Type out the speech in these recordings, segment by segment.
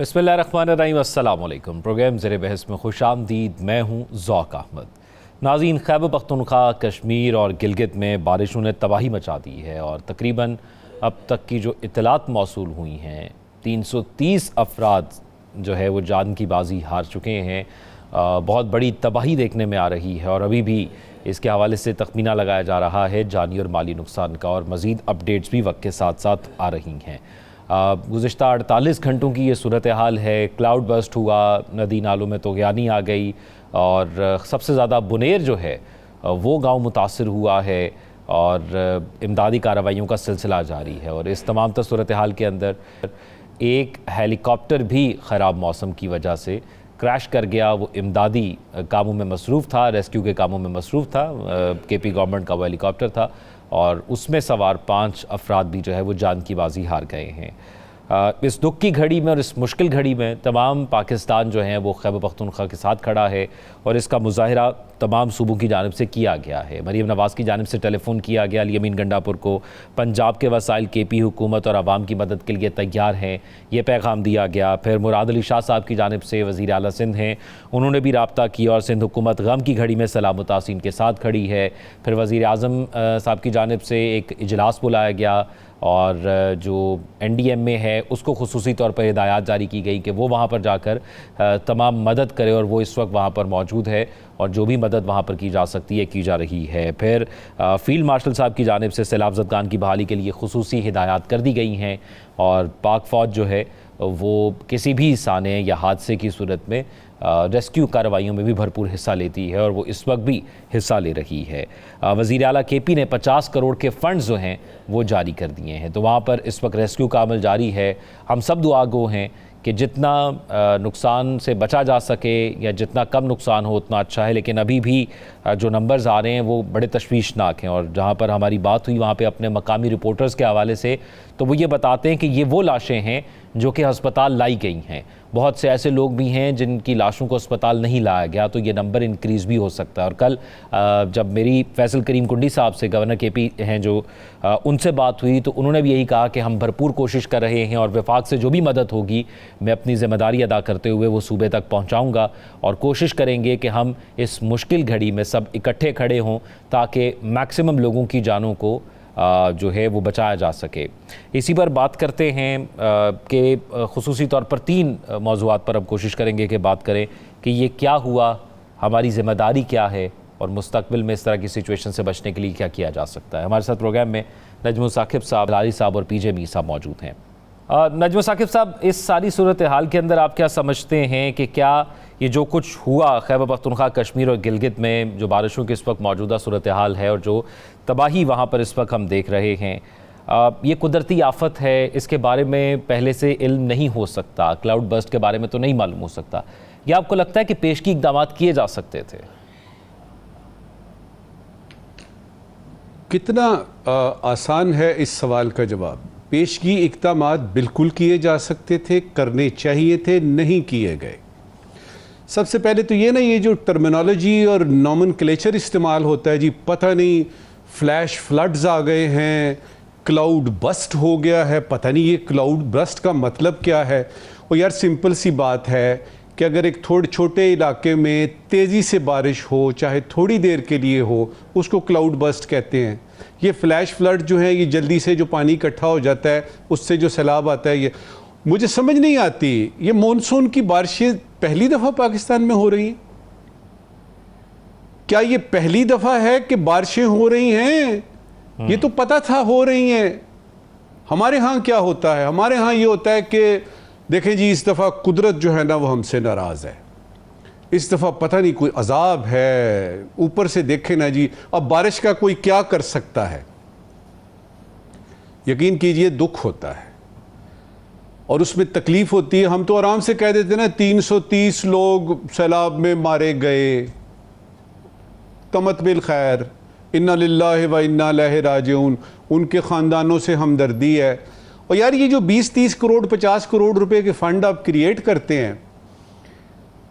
बिस्मिल्लाहिर्रहमानिर्रहीम, अस्सलाम वालेकुम। प्रोग्राम ज़ेरे बहस में खुशामदीद। मैं हूँ ज़ौक़ अहमद। नाज़रीन, खैबर पख्तूनख्वा, कश्मीर और गिलगित में बारिशों ने तबाही मचा दी है और तकरीबन अब तक की जो इत्तलात मौसूल हुई हैं 330 अफराद जो है वो जान की बाजी हार चुके हैं। बहुत बड़ी तबाही देखने में आ रही है और अभी भी इसके हवाले से तखमीना लगाया जा रहा है जानी और माली नुकसान का, और मज़ीद अपडेट्स भी वक्त के साथ साथ आ रही हैं। गुज़िश्ता 48 घंटों की ये सूरत हाल है। क्लाउड बस्ट हुआ, नदी नालों में तोग़यानी आ गई और सबसे ज़्यादा बुनेर जो है वो गांव मुतासर हुआ है और इमदादी कार्रवाइयों का सिलसिला जारी है। और इस तमाम सूरत हाल के अंदर एक हेलीकॉप्टर भी ख़राब मौसम की वजह से क्रैश कर गया। वो इमदादी कामों में मसरूफ़ था, रेस्क्यू के कामों में मसरूफ़ था। केपी गवर्नमेंट का वो हेलीकॉप्टर था और उसमें सवार 5 अफराद भी जो है वो जान की बाजी हार गए हैं। इस दुख की घड़ी में और इस मुश्किल घड़ी में तमाम पाकिस्तान जो है वो खैबर पख्तूनख्वा के साथ खड़ा है और इसका मुजाहिरा तमाम सूबों की जानिब से किया गया है। मरीम नवाज़ की जानिब से टेलीफोन किया गया अली अमीन गंडापुर को। पंजाब के वसाइल केपी हुकूमत और आवाम की मदद के लिए तैयार हैं, ये पैगाम दिया गया। फिर मुराद अली शाह साहब की जानिब से वज़ीर आला सिंध हैं, उन्होंने भी रब्ता किया और सिंध हुकूमत गम की घड़ी में सलाम मुतासिन के साथ खड़ी है। फिर वज़ीर आज़म साहब की जानिब से एक इजलास बुलाया गया और जो NDMA है उसको खुसूसी तौर पर हिदायत जारी की गई कि वो वहाँ पर जाकर तमाम मदद करे, और वो इस वक्त वहाँ पर मौजूद है और जो भी मदद वहाँ पर की जा सकती है की जा रही है। फिर फ़ील्ड मार्शल साहब की जानिब से सैलाब ज़दगान की बहाली के लिए खुसूसी हिदायत कर दी गई हैं और पाक फ़ौज जो है वो किसी भी साने या हादसे की सूरत में रेस्क्यू कार्रवाइयों में भी भरपूर हिस्सा लेती है और वो इस वक्त भी हिस्सा ले रही है। वज़ीर आला KP ने 50 करोड़ के फ़ंड्स जो हैं वो जारी कर दिए हैं, तो वहाँ पर इस वक्त रेस्क्यू का अमल जारी है। हम सब दुआ गो हैं कि जितना नुकसान से बचा जा सके या जितना कम नुकसान हो उतना अच्छा है, लेकिन अभी भी जो नंबर्स आ रहे हैं वो बड़े तशवीशनाक हैं। और जहाँ पर हमारी बात हुई वहाँ पे अपने मकामी रिपोर्टर्स के हवाले से, तो वो ये बताते हैं कि ये वो लाशें हैं जो कि अस्पताल लाई गई हैं। बहुत से ऐसे लोग भी हैं जिनकी लाशों को अस्पताल नहीं लाया गया, तो ये नंबर इंक्रीज़ भी हो सकता है। और कल जब मेरी फैसल करीम कुंडी साहब से, गवर्नर KP हैं जो, उनसे बात हुई तो उन्होंने भी यही कहा कि हम भरपूर कोशिश कर रहे हैं और वफाक से जो भी मदद होगी मैं अपनी ज़िम्मेदारी अदा करते हुए वो सूबे तक पहुँचाऊँगा और कोशिश करेंगे कि हम इस मुश्किल घड़ी में सब इकट्ठे खड़े हों ताकि मैक्सिमम लोगों की जानों को जो है वो बचाया जा सके। इसी पर बात करते हैं कि खुसूसी तौर पर 3 मौज़ूआत पर अब कोशिश करेंगे कि बात करें कि ये क्या हुआ, हमारी ज़िम्मेदारी क्या है और मुस्तक़बिल में इस तरह की सिचुएशन से बचने के लिए क्या किया जा सकता है। हमारे साथ प्रोग्राम में नजमुल साकिब साहब, लारी साहब और PJ मीर साहब मौजूद हैं। नजमुल साकिब साहब, इस सारी सूरत हाल के अंदर आप क्या समझते हैं कि क्या ये जो कुछ हुआ खैबर पख्तूनख्वा, कश्मीर और गिलगित में जो बारिशों की इस वक्त मौजूदा सूरत हाल है और जो तबाही वहाँ पर इस वक्त हम देख रहे हैं, ये कुदरती आफत है, इसके बारे में पहले से इल्म नहीं हो सकता, क्लाउड बस्ट के बारे में तो नहीं मालूम हो सकता, या आपको लगता है कि पेशगी इक़दाम किए जा सकते थे? कितना आसान है इस सवाल का जवाब। पेशगी इक़दाम बिल्कुल किए जा सकते थे, करने चाहिए थे, नहीं किए गए। सबसे पहले तो ये ना, ये जो टर्मिनोलॉजी और नॉमेनक्लेचर इस्तेमाल होता है जी, पता नहीं फ्लैश फ्लड्स आ गए हैं, क्लाउड बस्ट हो गया है, पता नहीं ये क्लाउड बस्ट का मतलब क्या है। और यार सिंपल सी बात है कि अगर एक थोड़े छोटे इलाके में तेज़ी से बारिश हो, चाहे थोड़ी देर के लिए हो, उसको क्लाउड बस्ट कहते हैं। ये फ्लैश फ्लड जो है, ये जल्दी से जो पानी इकट्ठा हो जाता है उससे जो सैलाब आता है, ये मुझे समझ नहीं आती। ये मॉनसून की बारिशें पहली दफ़ा पाकिस्तान में हो रही हैं? क्या ये पहली दफ़ा है कि बारिशें हो रही हैं? ये तो पता था हो रही हैं। हमारे यहाँ क्या होता है, हमारे यहाँ ये होता है कि देखें जी, इस दफ़ा कुदरत जो है ना वो हमसे नाराज़ है, इस दफ़ा पता नहीं कोई अजाब है, ऊपर से देखें ना जी, अब बारिश का कोई क्या कर सकता है। यकीन कीजिए दुख होता है और उसमें तकलीफ होती है। हम तो आराम से कह देते ना 330 लोग सैलाब में मारे गए, तमत बिल खैर, इन्ना लिल्लाहि व इन्ना इलैहि राजिऊन, उनके ख़ानदानों से हमदर्दी है। और यार ये जो 20-30 करोड़ 50 करोड़ रुपए के फंड आप क्रिएट करते हैं,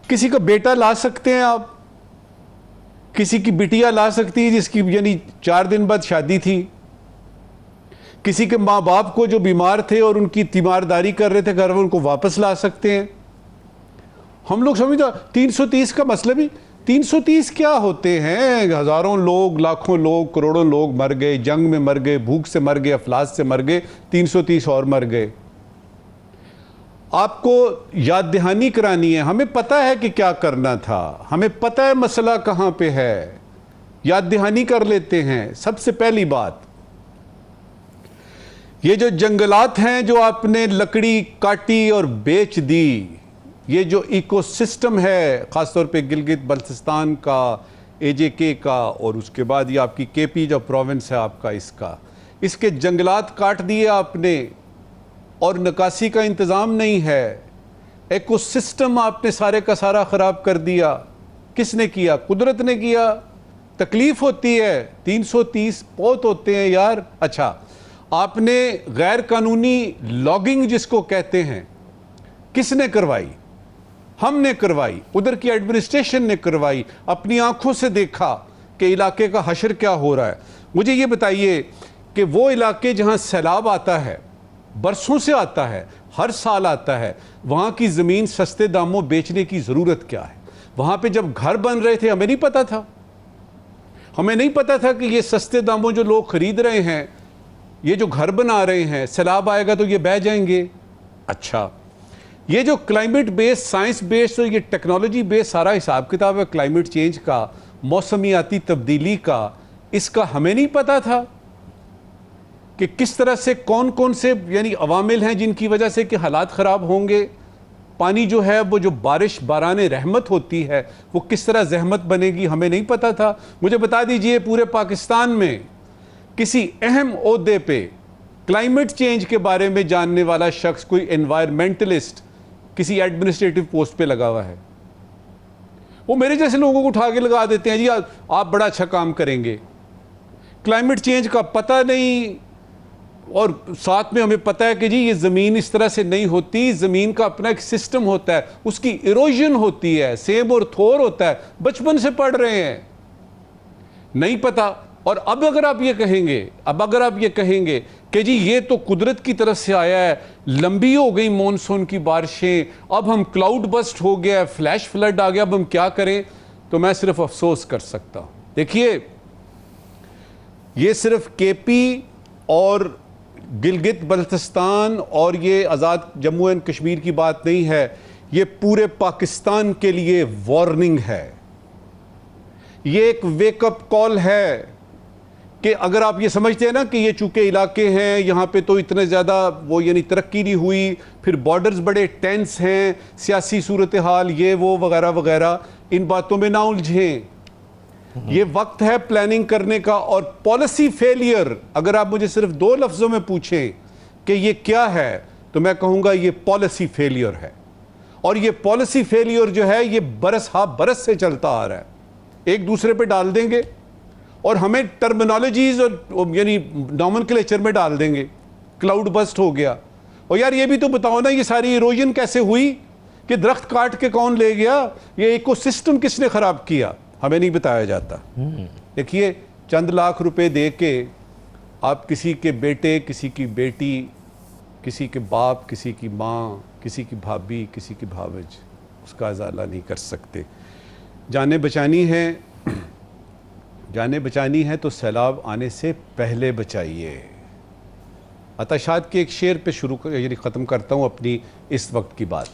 किसी का बेटा ला सकते हैं आप, किसी की बिटिया ला सकती है जिसकी यानी 4 दिन बाद शादी थी, किसी के माँ बाप को जो बीमार थे और उनकी तीमारदारी कर रहे थे घर में, उनको वापस ला सकते हैं। हम लोग समझते 330 का मतलब ही 330 क्या होते हैं? हजारों लोग, लाखों लोग, करोड़ों लोग मर गए, जंग में मर गए, भूख से मर गए, अफलास से मर गए, 330 और मर गए। आपको याद दहानी करानी है। हमें पता है कि क्या करना था, हमें पता है मसला कहां पे है, याद दहानी कर लेते हैं। सबसे पहली बात, ये जो जंगलात हैं जो आपने लकड़ी काटी और बेच दी, ये जो इकोसिस्टम है ख़ासतौर पे गिलगित बल्तिस्तान का, एजेके का, और उसके बाद ये आपकी केपी जो प्रोविंस है आपका, इसके जंगलात काट दिए आपने और निकासी का इंतज़ाम नहीं है। इकोसिस्टम आपने सारे का सारा ख़राब कर दिया। किसने किया? कुदरत ने किया। तकलीफ़ होती है, 330 बहुत होते हैं यार। अच्छा, आपने गैर कानूनी लॉगिंग जिसको कहते हैं, किसने करवाई? हमने करवाई, उधर की एडमिनिस्ट्रेशन ने करवाई। अपनी आंखों से देखा कि इलाके का हशर क्या हो रहा है। मुझे ये बताइए कि वो इलाके जहां सैलाब आता है, बरसों से आता है, हर साल आता है, वहां की ज़मीन सस्ते दामों बेचने की ज़रूरत क्या है? वहां पे जब घर बन रहे थे हमें नहीं पता था, हमें नहीं पता था कि ये सस्ते दामों जो लोग खरीद रहे हैं, ये जो घर बना रहे हैं, सैलाब आएगा तो ये बह जाएंगे। अच्छा, ये जो क्लाइमेट बेस्ड, साइंस बेस्ड और ये टेक्नोलॉजी बेस्ड सारा हिसाब किताब है क्लाइमेट चेंज का, मौसमियाती तब्दीली का, इसका हमें नहीं पता था कि किस तरह से कौन कौन से यानी अवामिल हैं जिनकी वजह से कि हालात ख़राब होंगे। पानी जो है वो जो बारिश बाराने रहमत होती है वो किस तरह जहमत बनेगी, हमें नहीं पता था। मुझे बता दीजिए, पूरे पाकिस्तान में किसी अहम ओहदे पे क्लाइमेट चेंज के बारे में जानने वाला शख्स, कोई एनवायरमेंटलिस्ट किसी एडमिनिस्ट्रेटिव पोस्ट पे लगा हुआ है? वो मेरे जैसे लोगों को उठा के लगा देते हैं, जी आप बड़ा अच्छा काम करेंगे। क्लाइमेट चेंज का पता नहीं, और साथ में हमें पता है कि जी ये ज़मीन इस तरह से नहीं होती, ज़मीन का अपना एक सिस्टम होता है, उसकी इरोजन होती है, सेम और थोर होता है, बचपन से पढ़ रहे हैं, नहीं पता। और अब अगर आप ये कहेंगे कि जी ये तो कुदरत की तरफ से आया है, लंबी हो गई मॉनसून की बारिशें, अब हम क्लाउड बस्ट हो गया, फ्लैश फ्लड आ गया, अब हम क्या करें, तो मैं सिर्फ अफसोस कर सकता हूं। देखिए, ये सिर्फ केपी और गिलगित बल्तिस्तान और ये आज़ाद जम्मू एंड कश्मीर की बात नहीं है, ये पूरे पाकिस्तान के लिए वार्निंग है। ये एक वेकअप कॉल है कि अगर आप ये समझते हैं ना कि ये चूंकि इलाके हैं यहाँ पे तो इतने ज़्यादा वो यानी तरक्की नहीं हुई, फिर बॉर्डर्स बड़े टेंस हैं, सियासी सूरत हाल ये वो वगैरह वगैरह, इन बातों में ना उलझें। ये वक्त है प्लानिंग करने का। और पॉलिसी फेलियर, अगर आप मुझे सिर्फ 2 लफ्ज़ों में पूछें कि ये क्या है, तो मैं कहूँगा ये पॉलिसी फेलियर है। और ये पॉलिसी फेलियर जो है ये बरस बरस से चलता आ रहा है। एक दूसरे पे डाल देंगे और हमें टर्मिनोलॉजीज और यानी नॉमेनक्लेचर में डाल देंगे, क्लाउड बस्ट हो गया। और यार ये भी तो बताओ ना, ये सारी इरोजन कैसे हुई, कि दरख्त काट के कौन ले गया, ये इकोसिस्टम किसने खराब किया, हमें नहीं बताया जाता। देखिए, चंद लाख रुपए दे के आप किसी के बेटे, किसी की बेटी, किसी के बाप, किसी की माँ, किसी की भाभी, किसी की भावज, उसका अजाला नहीं कर सकते। जाने बचानी है तो सैलाब आने से पहले बचाइए। अताशाद के एक शेर पे यानी ख़त्म करता हूँ अपनी इस वक्त की बात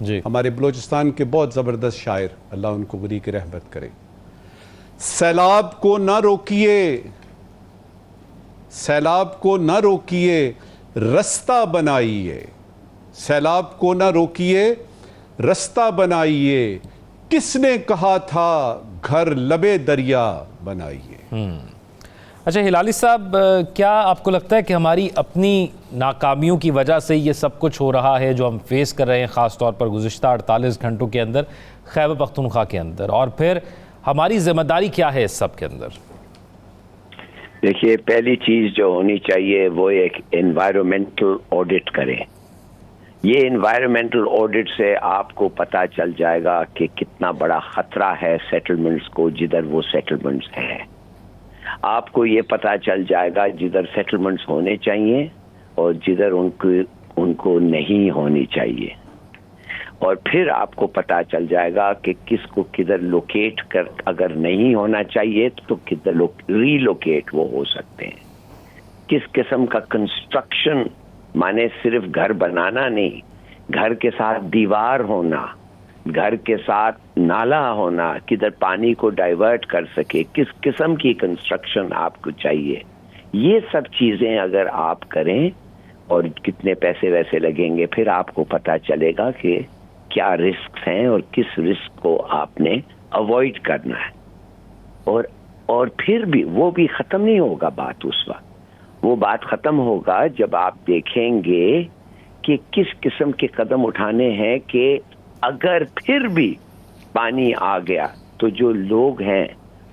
जी। हमारे बलोचिस्तान के बहुत ज़बरदस्त शायर, अल्लाह उनको गुरी की रहमत करे। सैलाब को ना रोकिए, सैलाब को ना रोकिए, रास्ता बनाइए। सैलाब को ना रोकिए, रास्ता बनाइए। किसने कहा था घर लबे दरिया बनाइए। अच्छा हिलाली साहब, क्या आपको लगता है कि हमारी अपनी नाकामियों की वजह से ये सब कुछ हो रहा है जो हम फेस कर रहे हैं, ख़ास तौर पर गुज़िश्ता 48 घंटों के अंदर खैबर पख्तूनख्वा के अंदर, और फिर हमारी जिम्मेदारी क्या है इस सब के अंदर? देखिए, पहली चीज़ जो होनी चाहिए वो एक एनवायरमेंटल ऑडिट करें। ये एनवायरमेंटल ऑडिट से आपको पता चल जाएगा कि कितना बड़ा ख़तरा है सेटलमेंट्स को जिधर वो सेटलमेंट्स हैं। आपको ये पता चल जाएगा जिधर सेटलमेंट्स होने चाहिए और जिधर उनको नहीं होनी चाहिए, और फिर आपको पता चल जाएगा कि किसको किधर लोकेट कर, अगर नहीं होना चाहिए तो किधर रीलोकेट वो हो सकते हैं। किस किस्म का कंस्ट्रक्शन, माने सिर्फ घर बनाना नहीं, घर के साथ दीवार होना, घर के साथ नाला होना, किधर पानी को डाइवर्ट कर सके, किस किस्म की कंस्ट्रक्शन आपको चाहिए, ये सब चीजें अगर आप करें और कितने पैसे वैसे लगेंगे, फिर आपको पता चलेगा कि क्या रिस्क हैं और किस रिस्क को आपने अवॉइड करना है। और फिर भी वो भी खत्म नहीं होगा बात उस वक्त, वो बात खत्म होगा जब आप देखेंगे कि किस किस्म के कदम उठाने हैं कि अगर फिर भी पानी आ गया तो जो लोग हैं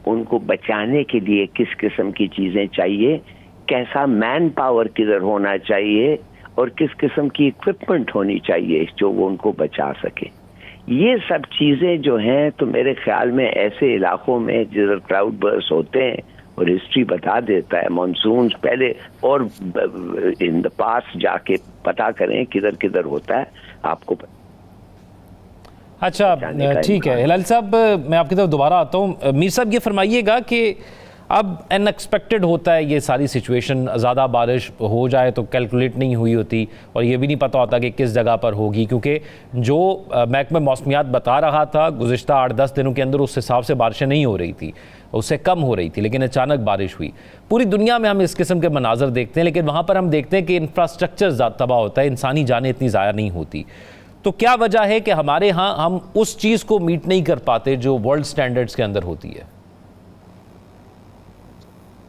उनको बचाने के लिए किस किस्म की चीजें चाहिए, कैसा मैन पावर किधर होना चाहिए और किस किस्म की इक्विपमेंट होनी चाहिए जो वो उनको बचा सके। ये सब चीजें जो हैं, तो मेरे ख्याल में ऐसे इलाकों में जिधर क्लाउड बर्स्ट होते हैं, और हिस्ट्री बता देता है मानसून पहले और इन द पास्ट जाके पता करें किधर किधर होता है, आपको अच्छा ठीक है। हिलाल साहब, मैं आपकी तरफ दोबारा आता हूँ। मीर साहब, ये फरमाइएगा कि अब अनएक्सपेक्टेड होता है ये सारी सिचुएशन, ज़्यादा बारिश हो जाए तो कैलकुलेट नहीं हुई होती और ये भी नहीं पता होता कि किस जगह पर होगी, क्योंकि जो महकमा मौसमियात बता रहा था गुज़िश्ता 8-10 दिनों के अंदर उस हिसाब से बारिशें नहीं हो रही थी, उससे कम हो रही थी, लेकिन अचानक बारिश हुई। पूरी दुनिया में हम इस किस्म के मनाजर देखते हैं, लेकिन वहाँ पर हम देखते हैं कि इंफ्रास्ट्रक्चर तबाह होता है, इंसानी जानें इतनी ज़ाया नहीं होती। तो क्या वजह है कि हमारे यहाँ हम उस चीज़ को मीट नहीं कर पाते जो वर्ल्ड स्टैंडर्ड्स के अंदर होती है?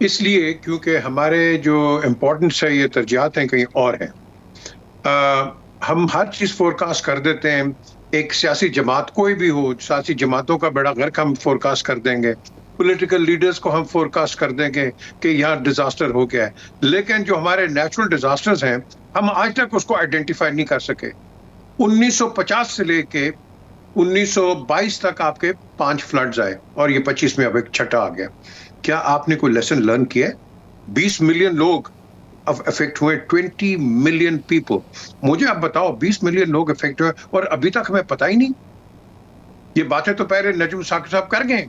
इसलिए क्योंकि हमारे जो इम्पोर्टेंस है, ये तरजीहात हैं कहीं और हैं। हम हर चीज़ फोरकास्ट कर देते हैं। एक सियासी जमात कोई भी हो, सियासी जमातों का बड़ा गर्क हम फोरकास्ट कर देंगे, पॉलिटिकल लीडर्स को हम फोरकास्ट कर देंगे कि यहाँ डिजास्टर हो गया है, लेकिन जो हमारे नेचुरल डिजास्टर्स हैं हम आज तक उसको आइडेंटिफाई नहीं कर सके। 1950 से लेके 1922 तक आपके 5 फ्लड्स आए और ये 25 में अब एक छठा आ गया। क्या आपने कोई लेसन लर्न किया? 20 मिलियन लोग अफेक्ट हुए, 20 मिलियन पीपल। मुझे आप बताओ, 20 मिलियन लोग अफेक्ट हुए और अभी तक हमें पता ही नहीं। ये बातें तो पहले नजम साकिब साहब कर गए,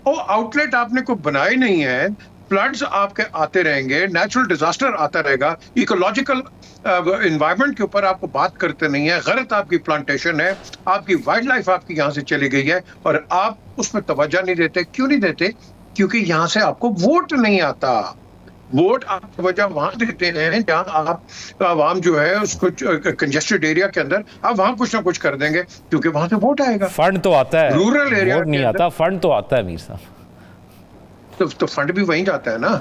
और आउटलेट आपने कोई बनाए नहीं है। फ्लड्स आपके आते रहेंगे, नेचुरल डिजास्टर आता रहेगा, इकोलॉजिकल एनवायरनमेंट के ऊपर आपको बात करते नहीं है। गलत आपकी प्लांटेशन है, आपकी वाइल्ड लाइफ आपकी यहाँ से चली गई है और आप उसमें तवज्जो नहीं देते। क्यों नहीं देते? क्योंकि यहाँ से आपको वोट नहीं आता। वोट आप वजह वहां देते हैं जहां आप आवाम जो है उसको कंजेस्टेड एरिया के अंदर आप वहां कुछ ना कुछ कर देंगे, क्योंकि वहां से वोट आएगा। फंड तो आता है, रूरल एरिया वोट नहीं आता, फंड तो आता है मीर साहब। तो फंड भी वहीं जाता है ना,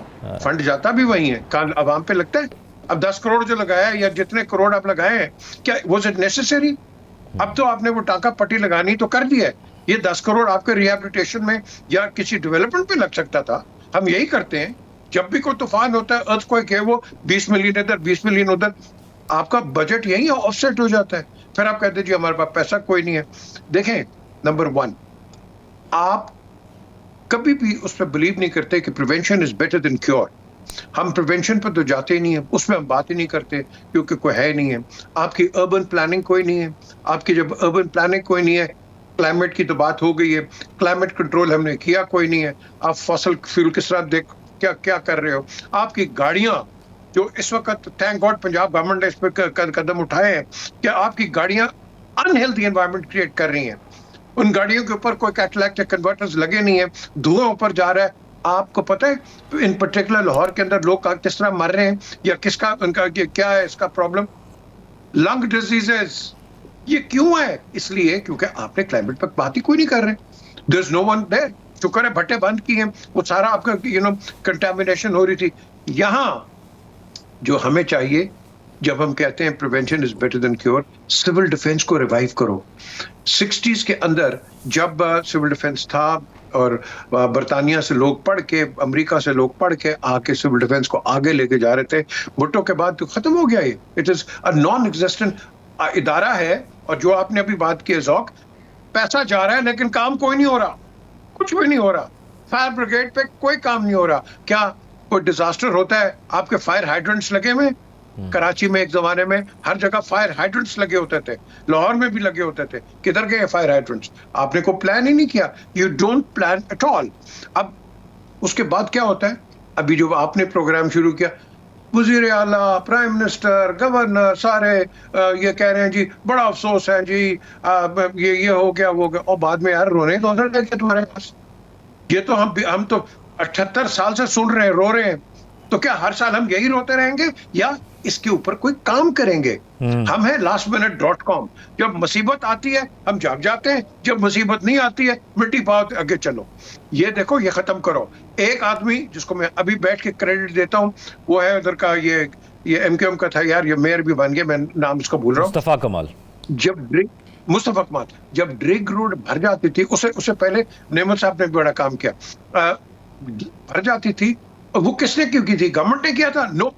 फंड जाता भी वहीं है, कल आवाम पे लगता है। अब 10 करोड़ जो लगाया है या जितने करोड़ आप लगाए हैं, क्या वाज इट नेसेसरी? अब तो आपने वो टांका पट्टी लगानी तो कर दिया है। ये 10 करोड़ आपके रिहेबिलिटेशन में या किसी डेवलपमेंट पे लग सकता था। हम यही करते हैं, जब भी कोई तूफान होता है, अर्थक्वेक है, वो 20 मिलियन इधर 20 मिलियन उधर, आपका बजट यही ऑफसेट हो जाता है। फिर आप कहते जी हमारे पास पैसा कोई नहीं है। देखें, नंबर 1, आप कभी भी उस पर बिलीव नहीं करते कि prevention is better than cure. हम प्रिवेंशन पर तो जाते ही नहीं है, उसमें हम बात ही नहीं करते क्योंकि कोई है नहीं है। आपकी अर्बन प्लानिंग कोई नहीं है। आपकी जब अर्बन प्लानिंग कोई नहीं है, क्लाइमेट की तो बात हो गई है, क्लाइमेट कंट्रोल हमने किया कोई नहीं है। आप फॉसिल फ्यूल किस तरह देख क्या कर रहे हो। आपकी गाड़ियां जो इस वक्त, थैंक गॉड पंजाब गवर्नमेंट ने इस पर कदम उठाए हैं, कि आपकी गाड़ियां अनहेल्दी एनवायरनमेंट क्रिएट कर रही हैं। उन गाड़ियों के ऊपर कोई कैटलाइट या कन्वर्टर्स लगे नहीं है, धुआं ऊपर जा रहा है। आपको पता है इन पर्टिकुलर लाहौर के अंदर लोग किस तरह मर रहे हैं या किसका उनका क्या है इसका प्रॉब्लम? Lung diseases. ये क्यों है? इसलिए क्योंकि आपने क्लाइमेट पर बात ही कोई नहीं कर रहे। There is no one there. शुक्र है भट्टे बंद किए हैं, वो सारा आपका कंटामिनेशन हो रही थी। यहाँ जो हमें चाहिए, जब हम कहते हैं prevention is better than cure, civil defence को रिवाइव करो। 60s के अंदर जब सिविल डिफेंस था और बरतानिया से लोग पढ़ के, अमेरिका से लोग पढ़ के आके सिविल डिफेंस को आगे लेके जा रहे थे। भुट्टो के बाद तो खत्म हो गया ये। It is a non existent इदारा है। और जो आपने अभी बात की ज़ौक, पैसा जा रहा है लेकिन काम कोई नहीं हो रहा, कुछ भी नहीं हो रहा। फायर ब्रिगेड पे कोई काम नहीं हो रहा। क्या कोई डिजास्टर होता है आपके फायर हाइड्रेंट्स लगे हुए? कराची में एक जमाने में हर जगह फायर हाइड्रेंट्स लगे होते थे, लाहौर में भी लगे होते थे। किधर गए फायर हाइड्रेंट्स? आपने कोई प्लान ही नहीं किया। You don't plan at all. अब उसके बाद क्या होता है? अभी जो आपने प्रोग्राम शुरू किया, वजीर आला, प्राइम मिनिस्टर, गवर्नर सारे ये कह रहे हैं जी बड़ा अफसोस है जी, ये हो गया वो गया, और बाद में यार रोने तो अगर क्या तुम्हारे पास? ये तो हम तो 78 साल से सुन रहे हैं, रो रहे हैं। तो क्या हर साल हम यही रोते रहेंगे या इसके ऊपर कोई काम करेंगे? हम है lastminute.com। जब मुसीबत आती है हम जाग जाते हैं, जब मुसीबत नहीं आती है मिट्टी पाओ आगे चलो। ये देखो, ये खत्म करो। एक आदमी जिसको मैं अभी बैठ के क्रेडिट देता हूं, वो है उधर का ये MQM का था यार, ये मेयर भी बन गया, मैं नाम उसका भूल रहा हूँ, मुस्तफा कमाल। मुस्तफा कमाल। जब ड्रिग रोड भर जाती थी, उससे पहले नेमत साहब ने बड़ा काम किया, भर जाती थी, वो किसने क्यों की थी? गवर्नमेंट ने किया था? नो।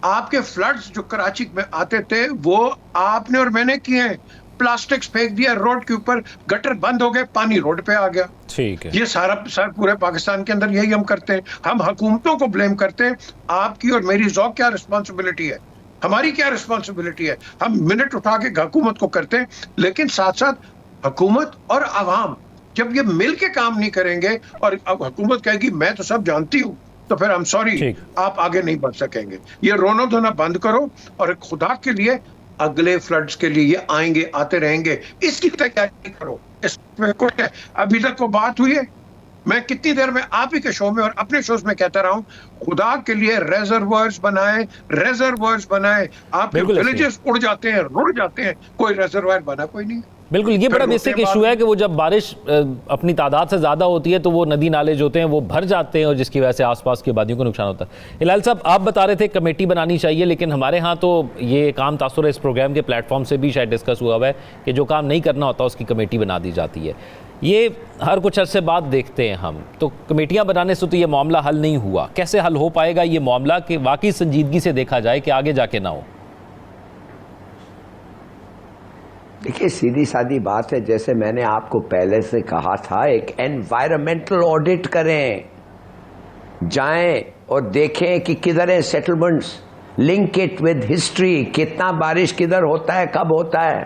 आपके फ्लड्स जो कराची में आते थे वो आपने और मैंने किए हैं। प्लास्टिक्स फेंक दिया रोड के ऊपर, गटर बंद हो गए, पानी रोड पे आ गया। ठीक है, ये सारा पूरे पाकिस्तान के अंदर यही हम करते हैं। हम हुकूमतों को ब्लेम करते हैं। आपकी और मेरी ज़ौक क्या रिस्पॉन्सिबिलिटी है? हमारी क्या रिस्पॉन्सिबिलिटी है? हम मिनट उठा के हुकूमत को करते हैं, लेकिन साथ साथ हुकूमत और आवाम जब ये मिल के काम नहीं करेंगे और अब हुकूमत कहेगी मैं तो सब जानती हूँ, तो फिर हम सॉरी, आप आगे नहीं बढ़ सकेंगे। ये रोना धोना बंद करो और खुदा के लिए अगले फ्लड्स के लिए ये आएंगे, आते रहेंगे, इसकी तैयारी करो। इसमें कुछ है? अभी तक को बात हुई है? मैं कितनी देर में आप ही के शो में और अपने शोज में कहता रहा हूं, खुदा के लिए रेजर्वर्स बनाए। आपके विलेजेस उड़ जाते हैं, रुड़ जाते हैं, कोई रेजर्वायर बना कोई नहीं। बिल्कुल, ये बड़ा बेसिक इशू है कि वो जब बारिश अपनी तादाद से ज़्यादा होती है तो वो नदी नाले जो होते हैं वो भर जाते हैं और जिसकी वजह से आसपास की आबादियों को नुकसान होता है। हिलाल साहब, आप बता रहे थे कमेटी बनानी चाहिए, लेकिन हमारे यहाँ तो ये काम तासुर इस प्रोग्राम के प्लेटफॉर्म से भी शायद डिस्कस हुआ है कि जो काम नहीं करना होता उसकी कमेटी बना दी जाती है। ये हर कुछ अरसे बाद देखते हैं हम, तो कमेटियाँ बनाने से तो ये मामला हल नहीं हुआ। कैसे हल हो पाएगा ये मामला कि वाकई संजीदगी से देखा जाए कि आगे जाके ना हो? देखिए, सीधी सादी बात है, जैसे मैंने आपको पहले से कहा था, एक एनवायरमेंटल ऑडिट करें, जाएं और देखें कि किधर है settlements, link it with history, कितना बारिश किधर होता है, कब होता है,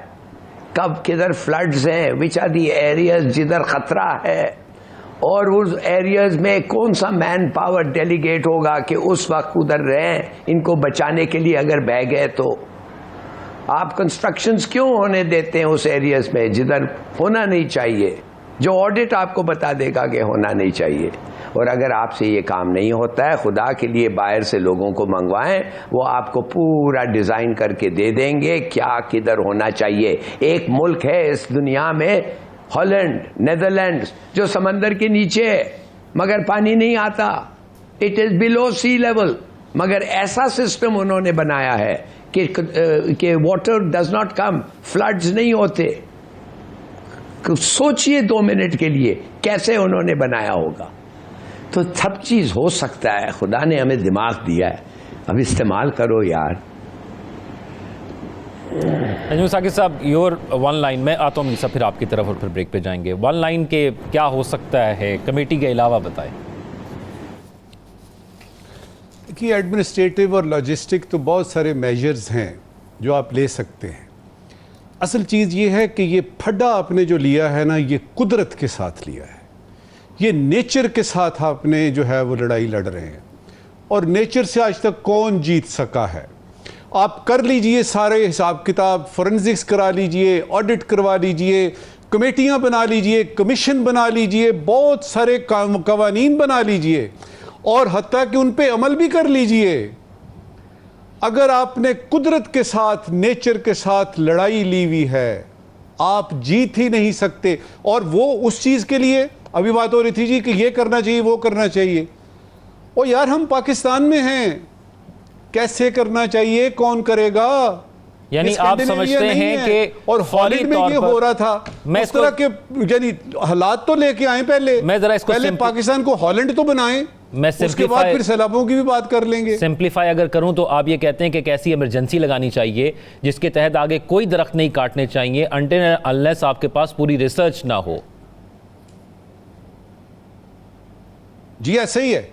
कब किधर फ्लड्स हैं, विच आर दी एरियाज जिधर खतरा है, और उस एरियाज में कौन सा मैन पावर डेलीगेट होगा कि उस वक्त उधर रहें, इनको बचाने के लिए अगर बह गए तो। आप कंस्ट्रक्शंस क्यों होने देते हैं उस एरियाज में जिधर होना नहीं चाहिए, जो ऑडिट आपको बता देगा कि होना नहीं चाहिए। और अगर आपसे ये काम नहीं होता है, खुदा के लिए बाहर से लोगों को मंगवाएं, वो आपको पूरा डिजाइन करके दे देंगे क्या किधर होना चाहिए। एक मुल्क है इस दुनिया में, हॉलैंड, नेदरलैंड्स, जो समंदर के नीचे है मगर पानी नहीं आता, it is below sea level, मगर ऐसा सिस्टम उन्होंने बनाया है कि water does not come, floods नहीं होते। सोचिए 2 मिनट के लिए कैसे उन्होंने बनाया होगा। तो सब चीज हो सकता है, खुदा ने हमें दिमाग दिया है, अब इस्तेमाल करो यार। नजमुल साकिब साहब, योर वन लाइन में आता हूँ फिर आपकी तरफ और फिर ब्रेक पे जाएंगे। वन लाइन के क्या हो सकता है कमेटी के अलावा, बताएं। कि एडमिनिस्ट्रेटिव और लॉजिस्टिक तो बहुत सारे मेजर्स हैं जो आप ले सकते हैं। असल चीज़ ये है कि ये फड्डा आपने जो लिया है ना, ये कुदरत के साथ लिया है, ये नेचर के साथ आपने जो है वो लड़ाई लड़ रहे हैं, और नेचर से आज तक कौन जीत सका है। आप कर लीजिए सारे हिसाब किताब, फोरेंसिक्स करा लीजिए, ऑडिट करवा लीजिए, कमेटियाँ बना लीजिए, कमीशन बना लीजिए, बहुत सारे कवानीन बना लीजिए और हत्ता कि उन पे अमल भी कर लीजिए। अगर आपने कुदरत के साथ, नेचर के साथ लड़ाई ली हुई है, आप जीत ही नहीं सकते। और वो उस चीज़ के लिए अभी बात हो रही थी जी कि ये करना चाहिए, वो करना चाहिए। ओ यार, हम पाकिस्तान में हैं, कैसे करना चाहिए, कौन करेगा? यानी आप समझते हैं कि और हॉलीवुड में ये हो रहा था, मैं इस तरह के यानी हालात तो लेके आए पहले, मैं जरा इसको पहले पाकिस्तान को हॉलैंड तो बनाएं, उसके बाद फिर सैलाबों की भी बात कर लेंगे। सिंप्लीफाई अगर करूं तो आप ये कहते हैं कि कैसी इमरजेंसी लगानी चाहिए जिसके तहत आगे कोई दरख्त नहीं काटने चाहिए अनटिल अनलेस आपके पास पूरी रिसर्च ना हो। जी ऐसे ही है।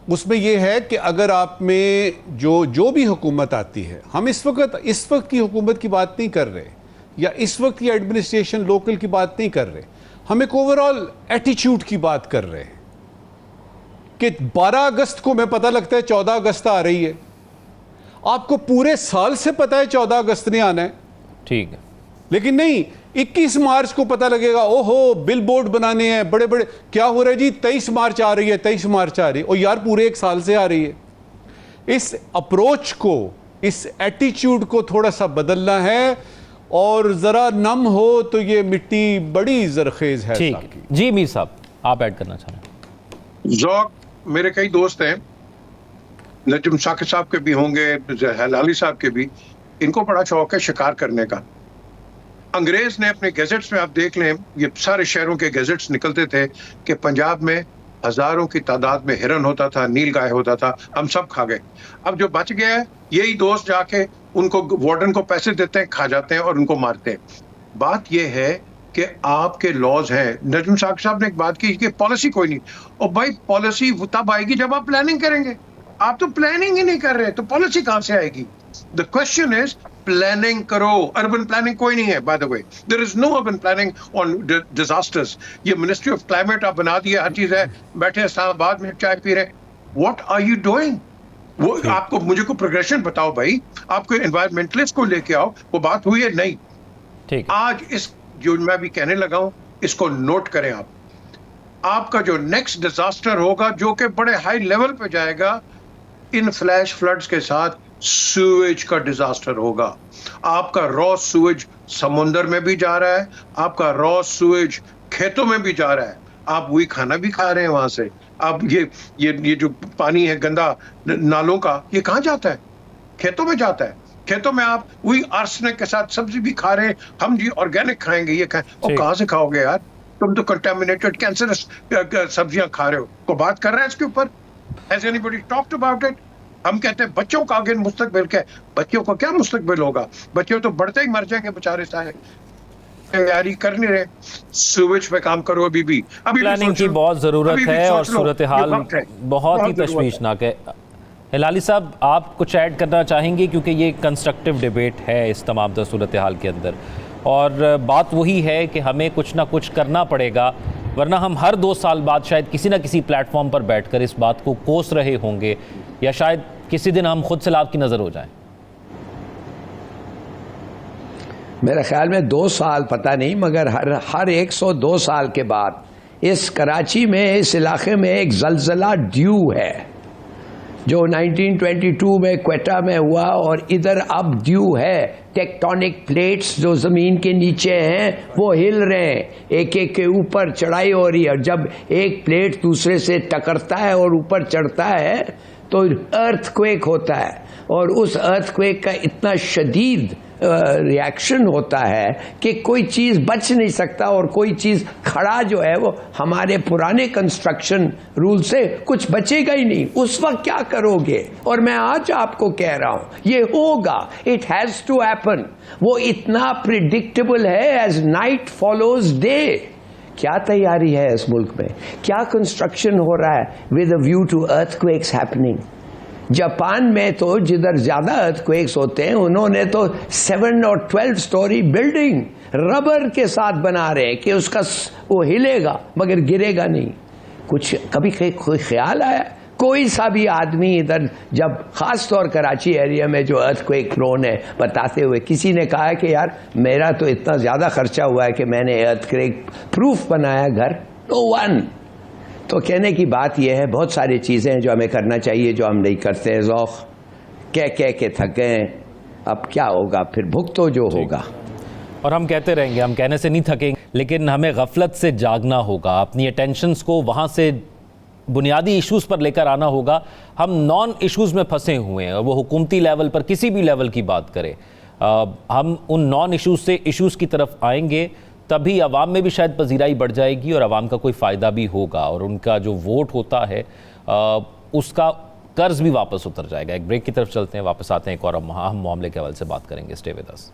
उसमें यह है कि अगर आप में जो भी हुकूमत आती है, हम इस वक्त की हुकूमत की बात नहीं कर रहे, या इस वक्त की एडमिनिस्ट्रेशन लोकल की बात नहीं कर रहे, हम एक ओवरऑल एटीट्यूड की बात कर रहे हैं कि 12 अगस्त को मैं पता लगता है 14 अगस्त आ रही है, आपको पूरे साल से पता है 14 अगस्त ने आना है, ठीक है, लेकिन नहीं 21 मार्च को पता लगेगा, ओहो बिल बोर्ड बनाने हैं बड़े बड़े, क्या हो रहा है जी 23 मार्च आ रही है, 23 मार्च आ रही है, और यार पूरे एक साल से आ रही है। इस अप्रोच को, इस एटीट्यूड को थोड़ा सा बदलना है, और जरा नम हो तो ये मिट्टी बड़ी जरखेज है। ठीक जी, मीर साहब आप ऐड करना चाह रहे हैं? जौक, मेरे कई दोस्त हैं, नजम साकिब साहब के भी होंगे, हलाली साहब के भी, इनको बड़ा शौक है शिकार करने का। अंग्रेज ने अपने गैजेट्स में, आप देख लें, ये सारे शहरों के गैजेट्स निकलते थे कि पंजाब में हजारों की तादाद में हिरन होता था, नील गाय होता था, हम सब खा गए। अब जो बच गया है, यही दोस्त जाके उनको वार्डन को पैसे देते हैं, खा जाते हैं और उनको मारते हैं। बात यह है कि आपके लॉज हैं। नजम साहब ने एक बात की कि पॉलिसी कोई नहीं, और भाई पॉलिसी तब आएगी जब आप प्लानिंग करेंगे। आप तो प्लानिंग ही नहीं कर रहे, तो पॉलिसी कहां से आएगी? द क्वेश्चन इज प्लानिंग करो। अर्बन प्लानिंग कोई नहीं है, by the way, there is no urban planning on disasters. ये मिनिस्ट्री ऑफ क्लाइमेट आप बना दिया, हर चीज है, बैठे इस्लामाबाद में चाय पी रहे। What are you doing? वो आपको, मुझे को प्रोग्रेशन बताओ भाई, आपको एनवायरमेंटलिस्ट को लेके आओ। वो बात हुई है नहीं। ठीक, आज इस जो मैं भी कहने लगा हूं, इसको नोट करें आप। आपका जो नेक्स्ट डिजास्टर होगा, जो कि बड़े हाई लेवल पे जाएगा, इन फ्लैश फ्लड्स के साथ सूएज का डिजास्टर होगा। आपका रॉ सूएज समुंदर में भी जा रहा है, आपका रॉ सूएज खेतों में भी जा रहा है, आप वही खाना भी खा रहे हैं वहां से। अब ये जो पानी है गंदा नालों का, ये कहां जाता है? खेतों में जाता है। खेतों में आप वही आर्सेनिक के साथ सब्जी भी खा रहे हैं। हम जी ऑर्गेनिक खाएंगे, ये खाएं, और कहां से खाओगे यार? तुम तो कंटेमिनेटेड कैंसरस सब्जियां खा रहे हो। को बात कर रहे हैं इसके ऊपर? Has anybody talked about it? हम कहते हैं बच्चों का आगे मुस्तकबिल क्या है? बच्चों को क्या मुस्तकबिल होगा? बच्चे तो बढ़ते ही मर जाएंगे बेचारे सारे। तैयारी कर नहीं रहे। सूरज पे काम करो अभी भी प्लानिंग की बहुत ज़रूरत है, और सूरत हाल बहुत ही तशवीशनाक है। हिलाली साहब, आप कुछ ऐड करना चाहेंगे, क्योंकि ये कंस्ट्रक्टिव डिबेट है इस तमाम सूरत हाल के अंदर, और बात वही है कि हमें कुछ ना कुछ करना पड़ेगा, वरना हम हर 2 साल बाद शायद किसी ना किसी प्लेटफॉर्म पर बैठकर इस बात को कोस रहे होंगे, या शायद किसी दिन हम खुद सैलाब की नज़र हो जाएं। मेरे ख्याल में 2 साल पता नहीं, मगर हर 102 साल के बाद इस कराची में, इस इलाके में एक जलजला ड्यू है, जो 1922 में क्वेटा में हुआ, और इधर अब ड्यू है। टेक्टोनिक प्लेट्स जो जमीन के नीचे हैं वो हिल रहे हैं, एक एक के ऊपर चढ़ाई हो रही है। जब एक प्लेट दूसरे से टकरता है और ऊपर चढ़ता है तो अर्थक्वेक होता है, और उस अर्थक्वेक का इतना शदीद रिएक्शन होता है कि कोई चीज़ बच नहीं सकता, और कोई चीज़ खड़ा जो है वो हमारे पुराने कंस्ट्रक्शन रूल से कुछ बचेगा ही नहीं। उस वक्त क्या करोगे? और मैं आज आपको कह रहा हूं ये होगा, इट हैज टू हैपन। वो इतना प्रिडिक्टेबल है एज नाइट फॉलोज डे। क्या तैयारी है इस मुल्क में? क्या कंस्ट्रक्शन हो रहा है with a view to earthquakes happening? Japan में तो जिधर ज्यादा अर्थक्वेक्स होते हैं, उन्होंने तो 7 और 12 स्टोरी बिल्डिंग रबर के साथ बना रहे हैं कि उसका वो हिलेगा मगर गिरेगा नहीं। कुछ कभी कोई ख्याल आया? कोई सा भी आदमी इधर, जब खास तौर कराची एरिया में जो अर्थक्वेक प्रोन है, बताते हुए किसी ने कहा है कि यार मेरा तो इतना ज्यादा खर्चा हुआ है कि मैंने अर्थक्वेक प्रूफ बनाया घर? No one. तो कहने की बात यह है, बहुत सारी चीज़ें हैं जो हमें करना चाहिए जो हम नहीं करते हैं। ज़ौक़ कह के थक गए, अब क्या होगा? फिर भुगतो जो होगा। और हम कहते रहेंगे, हम कहने से नहीं थकेंगे, लेकिन हमें गफलत से जागना होगा, अपनी अटेंशंस को वहाँ से बुनियादी इश्यूज़ पर लेकर आना होगा। हम नॉन इश्यूज़ में फंसे हुए हैं, और वो हुकूमती लेवल पर किसी भी लेवल की बात करें, हम उन नॉन इश्यूज़ से इश्यूज़ की तरफ आएंगे, तभी अवाम में भी शायद पजीराई बढ़ जाएगी और अवाम का कोई फ़ायदा भी होगा, और उनका जो वोट होता है उसका कर्ज भी वापस उतर जाएगा। एक ब्रेक की तरफ चलते हैं, वापस आते हैं, एक और अहम मामले के हवाले से बात करेंगे। Stay with us.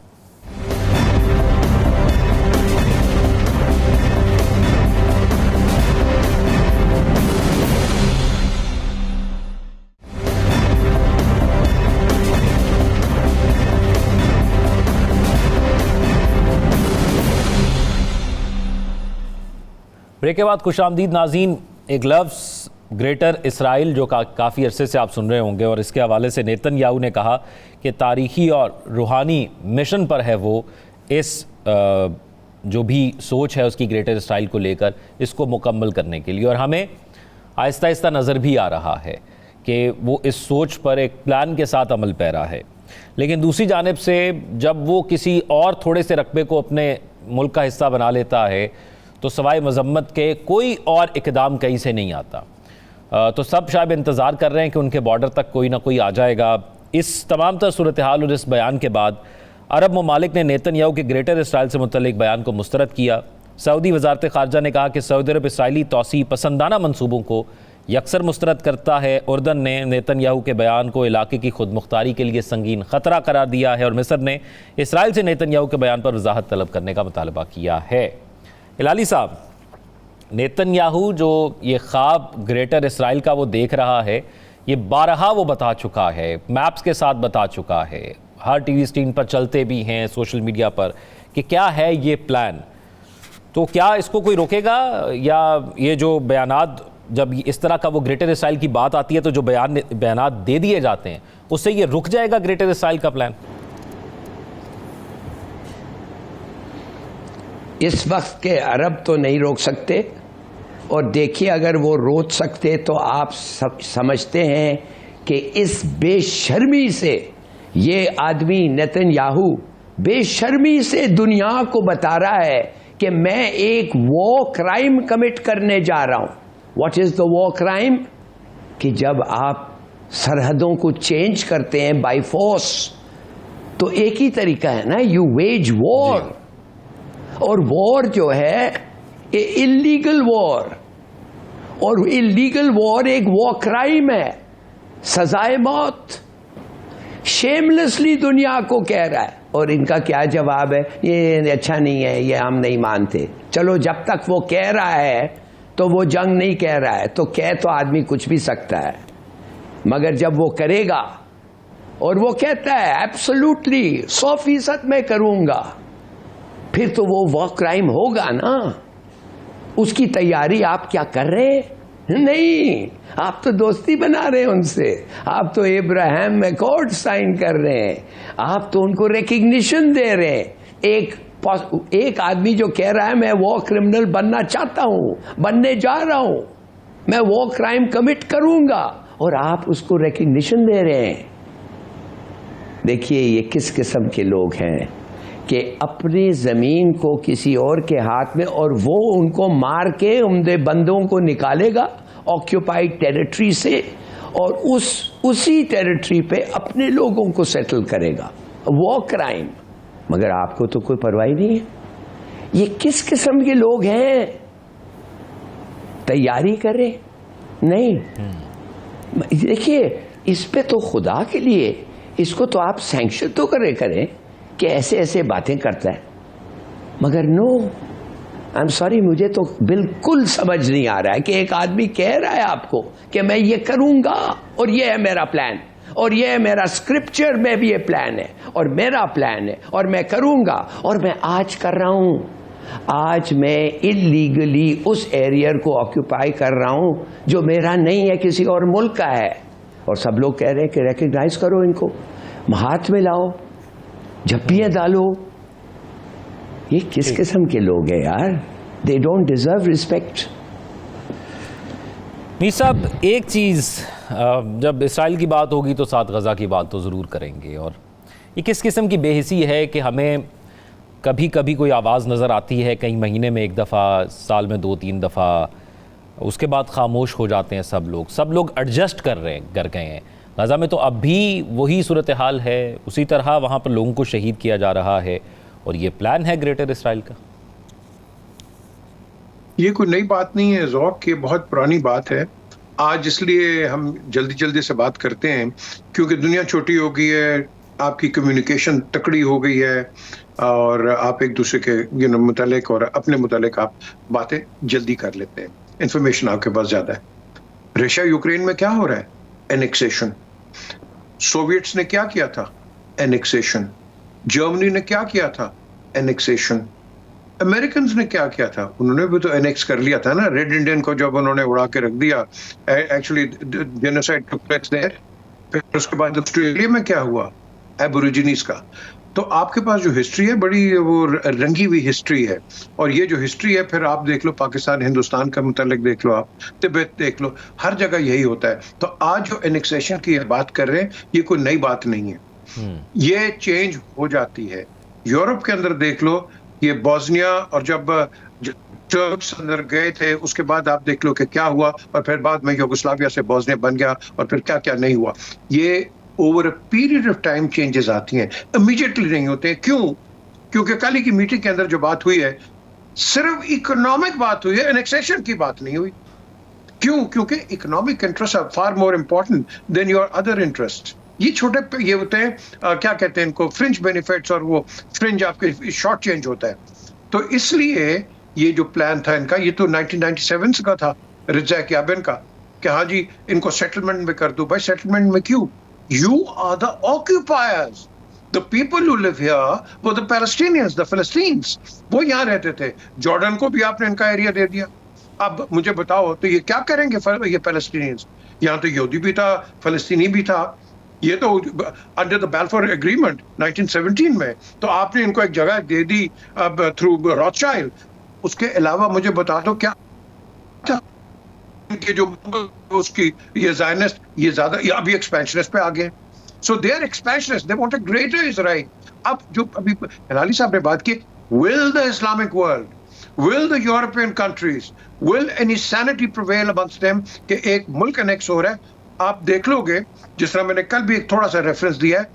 ब्रेक के बाद खुशामदीद नाज़रीन। एक लफ्ज़ ग्रेटर इसराइल जो काफ़ी अरसे से आप सुन रहे होंगे, और इसके हवाले से नेतन्याहू ने कहा कि तारीख़ी और रूहानी मिशन पर है वो, इस जो भी सोच है उसकी ग्रेटर इसराइल को लेकर, इसको मुकम्मल करने के लिए। और हमें आहिस्ता आहिस्ता नज़र भी आ रहा है कि वो इस सोच पर एक प्लान के साथ अमल पैरा है। लेकिन दूसरी जानिब से जब वो किसी और थोड़े से रकबे को अपने मुल्क का हिस्सा बना लेता है तो सवाए मजम्मत के कोई और इक़दाम कहीं से नहीं आता। तो सब शायद इंतज़ार कर रहे हैं कि उनके बॉर्डर तक कोई ना कोई आ जाएगा। इस तमाम तर सूरत हाल और इस बयान के बाद अरब ममालिक ने नेतन्याहू के ग्रेटर इसराइल से मुतल्लिक बयान को मुस्तरद किया। सऊदी वज़ारत ख़ारजा ने कहा कि सऊदी अरब इसराइली तौसी पसंदाना मनसूबों को यकसर मुस्तरद करता है। उर्दन ने नेतन्याहू के बयान को इलाके की खुद मुख्तारी के लिए संगीन ख़तरा करार दिया है, और मिस्र ने इसराइल से नेतन्याहू के बयान पर वजाहत तलब करने का मुतालबा किया है। इलाली साहब, नेतन्याहू जो ये ख्वाब ग्रेटर इसराइल का वो देख रहा है, ये बारहा वो बता चुका है, मैप्स के साथ बता चुका है, हर टीवी स्क्रीन पर चलते भी हैं, सोशल मीडिया पर, कि क्या है ये प्लान। तो क्या इसको कोई रोकेगा, या ये जो बयानात जब इस तरह का वो ग्रेटर इसराइल की बात आती है तो जो बयानात दे दिए जाते हैं उससे ये रुक जाएगा ग्रेटर इसराइल का प्लान? इस वक्त के अरब तो नहीं रोक सकते, और देखिए अगर वो रोक सकते तो आप समझते हैं कि इस बेशर्मी से ये आदमी नेतन्याहू बेशर्मी से दुनिया को बता रहा है कि मैं एक वॉर क्राइम कमिट करने जा रहा हूं। What is the war crime? कि जब आप सरहदों को चेंज करते हैं बाय फोर्स तो एक ही तरीका है ना, यू वेज वॉर। और वॉर जो है इलीगल वॉर, और इलीगल वॉर एक वॉर क्राइम है, सजाए मौत। शेमलेसली दुनिया को कह रहा है, और इनका क्या जवाब है? ये अच्छा नहीं है, ये हम नहीं मानते। चलो, जब तक वो कह रहा है तो वो जंग नहीं कह रहा है, तो कह तो आदमी कुछ भी सकता है, मगर जब वो करेगा और वो कहता है एब्सोल्युटली 100% मैं करूंगा, फिर तो वो वॉर क्राइम होगा ना। उसकी तैयारी आप क्या कर रहे हैं? नहीं, आप तो दोस्ती बना रहे हैं उनसे, आप तो इब्राहिम अकॉर्ड साइन कर रहे हैं, आप तो उनको रिकग्निशन दे रहे हैं। एक आदमी जो कह रहा है मैं वॉर क्रिमिनल बनना चाहता हूं, बनने जा रहा हूं, मैं वॉर क्राइम कमिट करूंगा, और आप उसको रिकग्निशन दे रहे हैं। देखिए ये किस किस्म के लोग हैं कि अपनी जमीन को किसी और के हाथ में, और वो उनको मार के उनके बंदों को निकालेगा ऑक्यूपाइड टेरिटरी से, और उसी टेरिटरी पे अपने लोगों को सेटल करेगा। War crime. मगर आपको तो कोई परवाह नहीं है। ये किस किस्म के लोग हैं? तैयारी करें नहीं। देखिए इस पे तो खुदा के लिए इसको तो आप सैंक्शन तो करें कि ऐसे ऐसे बातें करता है, मगर नो, आई एम सॉरी, मुझे तो बिल्कुल समझ नहीं आ रहा है कि एक आदमी कह रहा है आपको कि मैं ये करूंगा और ये है मेरा प्लान, और ये है मेरा स्क्रिप्चर में भी ये प्लान है, और मेरा प्लान है, और मैं करूंगा, और मैं आज कर रहा हूं। आज मैं इलीगली उस एरिया को ऑक्यूपाई कर रहा हूं जो मेरा नहीं है, किसी और मुल्क का है, और सब लोग कह रहे हैं कि रिकग्नाइज करो इनको, हाथ में लाओ, झप्पियां डालो। ये किस किस्म के लोग हैं यार? They don't deserve respect. Mir साहब, एक चीज़, जब इसराइल की बात होगी तो साथ गज़ा की बात तो ज़रूर करेंगे, और ये किस किस्म की बेहिसी है कि हमें कभी कभी कोई आवाज़ नज़र आती है, कई महीने में एक दफ़ा, साल में 2-3 दफ़ा, उसके बाद खामोश हो जाते हैं सब लोग एडजस्ट कर गए हैं। गज़ा में तो अब भी वही सूरत हाल है, उसी तरह वहाँ पर लोगों को शहीद किया जा रहा है, और ये प्लान है ग्रेटर इसराइल का। ये कोई नई बात नहीं है ज़ौक, ये बहुत पुरानी बात है। आज इसलिए हम जल्दी से बात करते हैं क्योंकि दुनिया छोटी हो गई है, आपकी कम्युनिकेशन तकड़ी हो गई है, और आप एक दूसरे के मुतालिक और अपने मुतालिक आप बातें जल्दी कर लेते हैं, इंफॉर्मेशन आपके पास ज़्यादा है। रशिया यूक्रेन में क्या हो रहा है? एनेक्सेशन। सोवियट्स ने क्या किया था? एनेक्सेशन। जर्मनी ने क्या किया था? एनेक्सेशन। अमेरिकन ने क्या किया था, उन्होंने भी तो एनेक्स कर लिया था ना, रेड इंडियन को जब उन्होंने उड़ा के रख दिया, actually genocide took place there. फिर उसके बाद ऑस्ट्रेलिया में क्या हुआ, एबोरिजिनीज का। तो आपके पास जो हिस्ट्री है बड़ी वो रंगी हुई हिस्ट्री है, और ये जो हिस्ट्री है फिर आप देख लो पाकिस्तान हिंदुस्तान का मुतालिक देख लो, आप तिब्बत देख लो, हर जगह यही होता है। तो आज जो एनेक्सेशन की बात कर रहे हैं ये कोई नई बात नहीं है, ये चेंज हो जाती है। यूरोप के अंदर देख लो, ये बोस्निया, और जब टर्क्स अंदर गए थे उसके बाद आप देख लो कि क्या हुआ, और फिर बाद में यूगोस्लाविया से बोस्निया बन गया, और फिर क्या क्या नहीं हुआ। ये over a period of time changes आती हैं, इमीडिएटली नहीं होते हैं। क्यों? क्योंकि कल की मीटिंग के अंदर जो बात हुई है सिर्फ इकोनॉमिक बात हुई है, एनेक्सेशन की बात नहीं हुई। क्यों? क्योंकि economic interest are far more important than your other interest. ये छोटे ये होते हैं क्या कहते हैं इनको, फ्रिंज बेनिफिट्स, और वो फ्रिंज आपके शॉर्ट चेंज होता है। तो इसलिए ये जो प्लान था इनका, ये तो 1997 का था रिज़ाक याबिन का, कि हाँ जी इनको सेटलमेंट में कर दो। भाई सेटलमेंट में क्यों? You are the occupiers. The people who live here were the Palestinians, the Philistines. वो यहाँ रहते थे। जॉर्डन को भी आपने इनका एरिया दे दिया। अब मुझे बताओ तो ये क्या करेंगे ये पैलेस्टीनियंस? यहाँ तो यहूदी भी था, फलस्तीनी भी था। ये तो अंडर द बैल्फोर एग्रीमेंट 1917 में तो आपने इनको एक जगह दे दी अब थ्रू रॉथशाइल्ड। उसके अलावा मुझे बता दो क्या था कि जो उसकी ये ज़ायनिस्ट ये ज्यादा ये अभी एक्सपेंशनिस्ट पे आ गए। So they are expansionist, they want a greater Israel. अब जो अभी हिलाली साहब ने बात की, will the Islamic world, will the European countries, will any sanity prevail amongst them कि एक मुल्क अनेक्स हो रहा है। आप देख लोगे, जिस तरह मैंने कल भी एक थोड़ा सा रेफरेंस दिया है,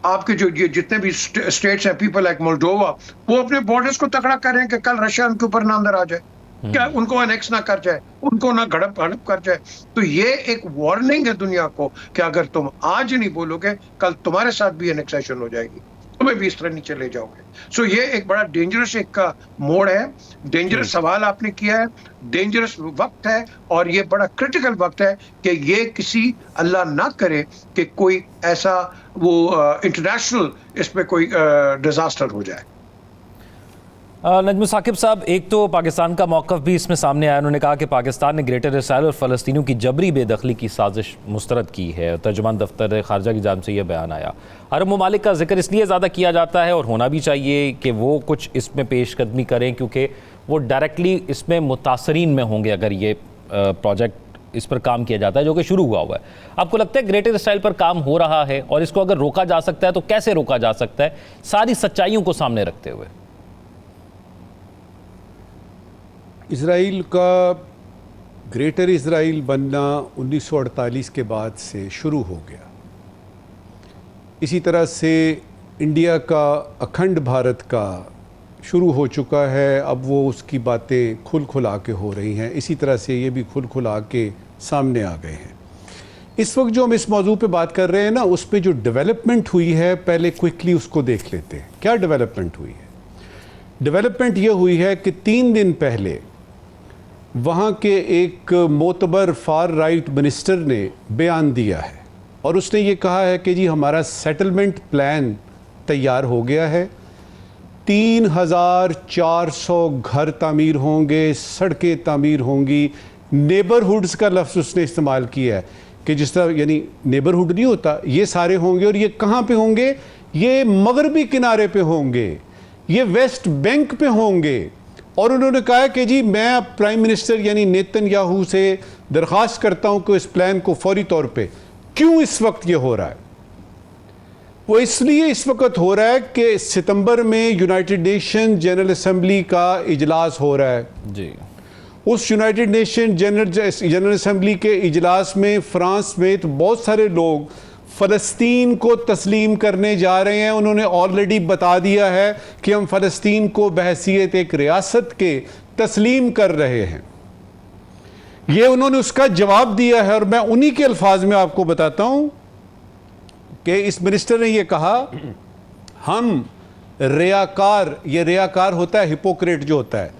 आपके जो ये जितने भी स्टेट्स हैं, पीपल लाइक मोल्डोवा, वो अपने बॉर्डर्स को तकड़ा कर रहे हैं कि कल रशिया उनके ऊपर ना अंदर आ जाए, क्या उनको अनेक्स ना कर जाए, उनको ना घड़प हड़प कर जाए। तो ये एक वार्निंग है दुनिया को कि अगर तुम आज नहीं बोलोगे कल तुम्हारे साथ भी अनेक्सेशन हो जाएगी, तुम्हें भी इस तरह नीचे ले जाओगे। सो ये एक बड़ा डेंजरस एक का मोड़ है, डेंजरस सवाल आपने किया है, डेंजरस वक्त है, और ये बड़ा क्रिटिकल वक्त है कि ये किसी अल्लाह ना करे कि कोई ऐसा वो इंटरनेशनल इस पे कोई डिजास्टर हो जाए। नजम साकिब साहब, एक तो पाकिस्तान का मौक़िफ़ भी इसमें सामने आया। उन्होंने कहा कि पाकिस्तान ने ग्रेटर इसराइल और फ़लस्तीनियों की जबरी बेदखली की साजिश मुस्तरद की है। तर्जुमान दफ्तर ख़ारजा की जानिब से यह बयान आया। अरब ममालिक का जिक्र इसलिए ज़्यादा किया जाता है, और होना भी चाहिए, कि वो कुछ इसमें पेशकदमी करें, क्योंकि वो डायरेक्टली इसमें मुतासरीन में होंगे अगर ये प्रोजेक्ट इस पर काम किया जाता है, जो कि शुरू हुआ है। आपको लगता है ग्रेटर इसराइल पर काम हो रहा है, और इसको अगर रोका जा सकता है तो कैसे रोका जा सकता है, सारी सच्चाइयों को सामने रखते हुए? इज़राइल का ग्रेटर इज़राइल बनना 1948 के बाद से शुरू हो गया। इसी तरह से इंडिया का अखंड भारत का शुरू हो चुका है, अब वो उसकी बातें खुल खुला के हो रही हैं। इसी तरह से ये भी खुल खुला के सामने आ गए हैं। इस वक्त जो हम इस मौजू पे बात कर रहे हैं ना, उस पे जो डेवलपमेंट हुई है पहले क्विकली उसको देख लेते हैं। क्या डेवलपमेंट हुई है? डेवलपमेंट ये हुई है कि 3 दिन पहले वहाँ के एक मोतबर फार राइट मिनिस्टर ने बयान दिया है, और उसने ये कहा है कि जी हमारा सेटलमेंट प्लान तैयार हो गया है, 3400 घर तामीर होंगे, सड़कें तामीर होंगी। नेबरहुड्स का लफ्ज़ उसने इस्तेमाल किया है कि जिस तरह यानी नेबरहुड नहीं होता, ये सारे होंगे। और ये कहाँ पे होंगे? ये मगरबी किनारे पे होंगे, ये वेस्ट बैंक पे होंगे। और उन्होंने कहा कि जी मैं अब प्राइम मिनिस्टर यानी नेतन्याहू से दरख्वास्त करता हूं कि इस प्लान को फौरी तौर पे, क्यों इस वक्त ये हो रहा है? वो इसलिए इस वक्त हो रहा है कि सितंबर में यूनाइटेड नेशन जनरल असेंबली का इजलास हो रहा है जी। उस यूनाइटेड नेशन जनरल असेंबली के इजलास में फ्रांस में तो बहुत सारे लोग फ़लस्तीन को तस्लीम करने जा रहे हैं। उन्होंने ऑलरेडी बता दिया है कि हम फ़लस्तीन को बहैसियत एक रियासत के तस्लीम कर रहे हैं। ये उन्होंने उसका जवाब दिया है, और मैं उन्हीं के अल्फाज में आपको बताता हूं कि इस मिनिस्टर ने ये कहा, हम रियाकार, ये रियाकार होता है हिपोक्रेट जो होता है,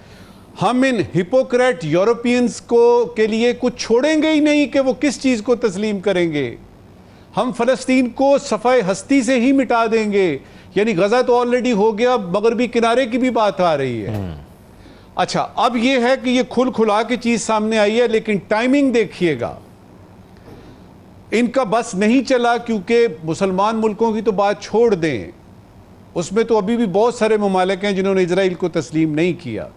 हम इन हिपोक्रेट यूरोपियंस को के लिए कुछ छोड़ेंगे ही नहीं कि वो किस चीज़ को तस्लीम करेंगे। हम फ़लस्तीन को सफ़ाए हस्ती से ही मिटा देंगे, यानी गजा तो ऑलरेडी हो गया, मगरबी किनारे की भी बात आ रही है। अच्छा, अब ये है कि ये खुल खुला के चीज सामने आई है, लेकिन टाइमिंग देखिएगा, इनका बस नहीं चला, क्योंकि मुसलमान मुल्कों की तो बात छोड़ दें, उसमें तो अभी भी बहुत सारे ममालिक हैं जिन्होंने इजराइल को तस्लीम नहीं किया।